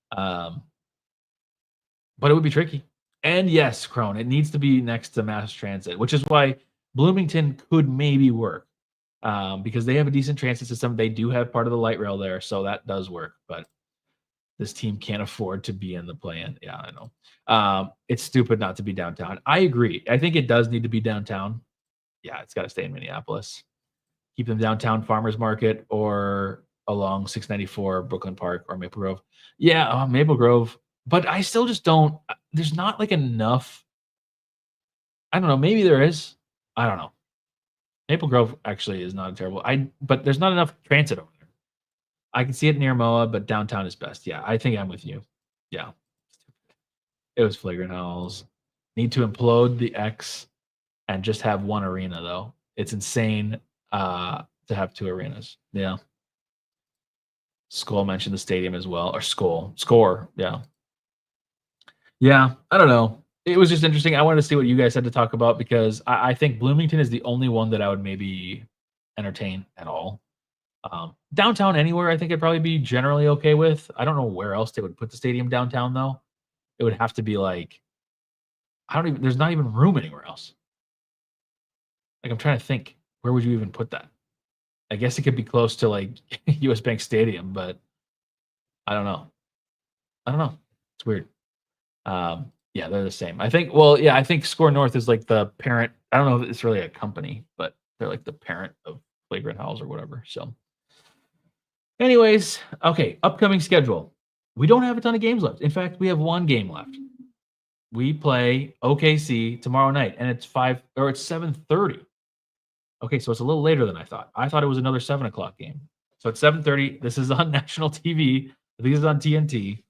But it would be tricky. And yes, Crone, it needs to be next to mass transit, which is why Bloomington could maybe work, because they have a decent transit system. They do have part of the light rail there, so that does work. But this team can't afford to be in the play-in. Yeah, I know. It's stupid not to be downtown. I agree. I think it does need to be downtown. Yeah, it's got to stay in Minneapolis. Keep them downtown Farmers Market or along 694 Brooklyn Park or Maple Grove. Yeah, Maple Grove. But I still just don't. There's not like enough. I don't know. Maybe there is. I don't know. Maple Grove actually is not terrible. But there's not enough transit over there. I can see it near MOA, but downtown is best. Yeah, I think I'm with you. Yeah. It was Flagrant Howls. Need to implode the X and just have one arena, though. It's insane to have two arenas. Yeah. Skull mentioned the stadium as well. Or Score. Yeah. Yeah, I don't know. it was just interesting. I wanted to see what you guys had to talk about because I think Bloomington is the only one that I would maybe entertain at all. Downtown anywhere, I think I'd probably be generally okay with. I don't know where else they would put the stadium downtown though. It would have to be like there's not even room anywhere else. Like I'm trying to think, where would you even put that? I guess it could be close to like US Bank Stadium, but I don't know. It's weird. Yeah, they're the same. I think Score North is like the parent. I don't know if it's really a company, but they're like the parent of Flagrant Howls or whatever. So anyways, okay, upcoming schedule. We don't have a ton of games left. In fact, we have one game left. We play OKC tomorrow night, and it's 7:30. Okay, so it's a little later than I thought. I thought it was another 7:00 game. So it's 7:30. This is on national TV. I think it's on TNT.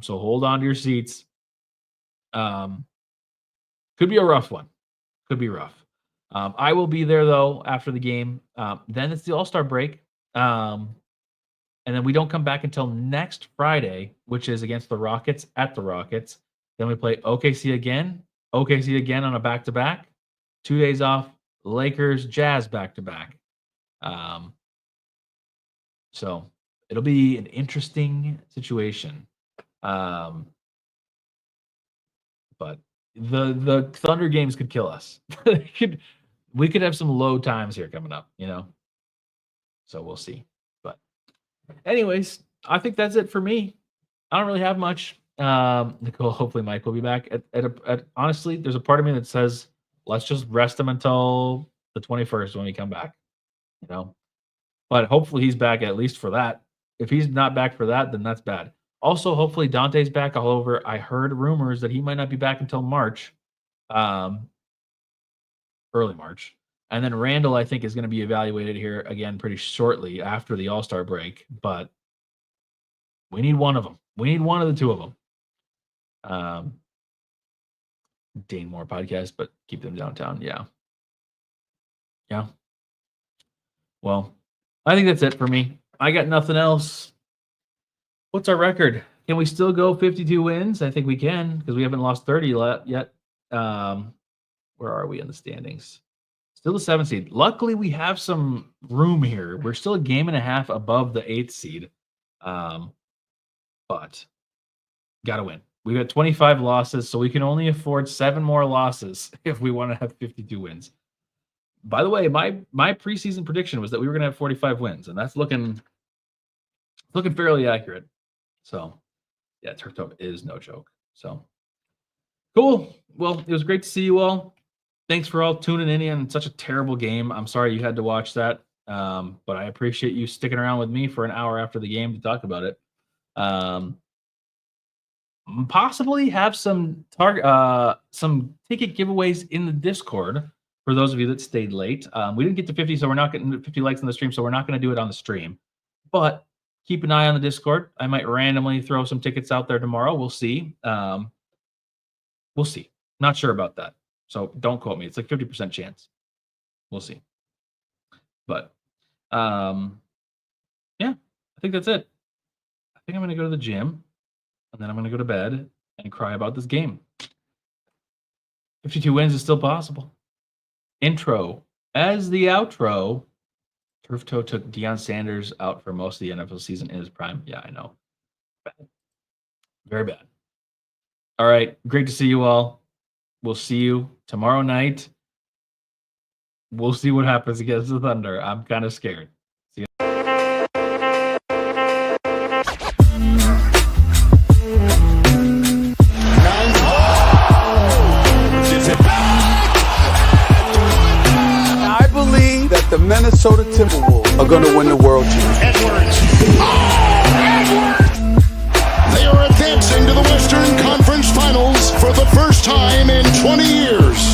So hold on to your seats. Could be a rough one. Could be rough. I will be there though after the game. Then it's the All-Star break. And then we don't come back until next Friday, which is against the Rockets at the Rockets. Then we play OKC again on a back-to-back. 2 days off. Lakers, Jazz back-to-back. So it'll be an interesting situation. But the Thunder games could kill us. We could have some low times here coming up, So we'll see. But anyways, I think that's it for me. I don't really have much. Nicole, hopefully Mike will be back. Honestly, there's a part of me that says let's just rest him until the 21st when we come back. But hopefully he's back at least for that. If he's not back for that, then that's bad. Also, hopefully Dante's back all over. I heard rumors that he might not be back until March, early March. And then Randall, I think, is going to be evaluated here again pretty shortly after the All-Star break. But we need one of them. We need one of the two of them. Dane Moore podcast, but keep them downtown. Yeah. Well, I think that's it for me. I got nothing else. What's our record? Can we still go 52 wins? I think we can because we haven't lost 30 yet. Where are we in the standings? Still the 7th seed. Luckily, we have some room here. We're still a game and a half above the 8th seed. But got to win. We got 25 losses, so we can only afford 7 more losses if we want to have 52 wins. By the way, my preseason prediction was that we were going to have 45 wins, and that's looking fairly accurate. So, yeah, Turf Top is no joke. So, cool. Well, it was great to see you all. Thanks for all tuning in on such a terrible game. I'm sorry you had to watch that, but I appreciate you sticking around with me for an hour after the game to talk about it. Possibly have some ticket giveaways in the Discord for those of you that stayed late. We didn't get to 50, so we're not getting 50 likes on the stream, so we're not going to do it on the stream. But keep an eye on the Discord. I might randomly throw some tickets out there tomorrow. We'll see. We'll see. Not sure about that. So don't quote me. It's like 50% chance. We'll see. But yeah, I think that's it. I think I'm going to go to the gym, and then I'm going to go to bed and cry about this game. 52 wins is still possible. Intro. As the outro, Turf Toe took Deion Sanders out for most of the NFL season in his prime. Yeah, I know. Bad. Very bad. All right. Great to see you all. We'll see you tomorrow night. We'll see what happens against the Thunder. I'm kind of scared. See you. I believe that the Minnesota Timberwolves are going to win the World Championship. They are advancing to the Western Conference Finals for the first time in 20 years.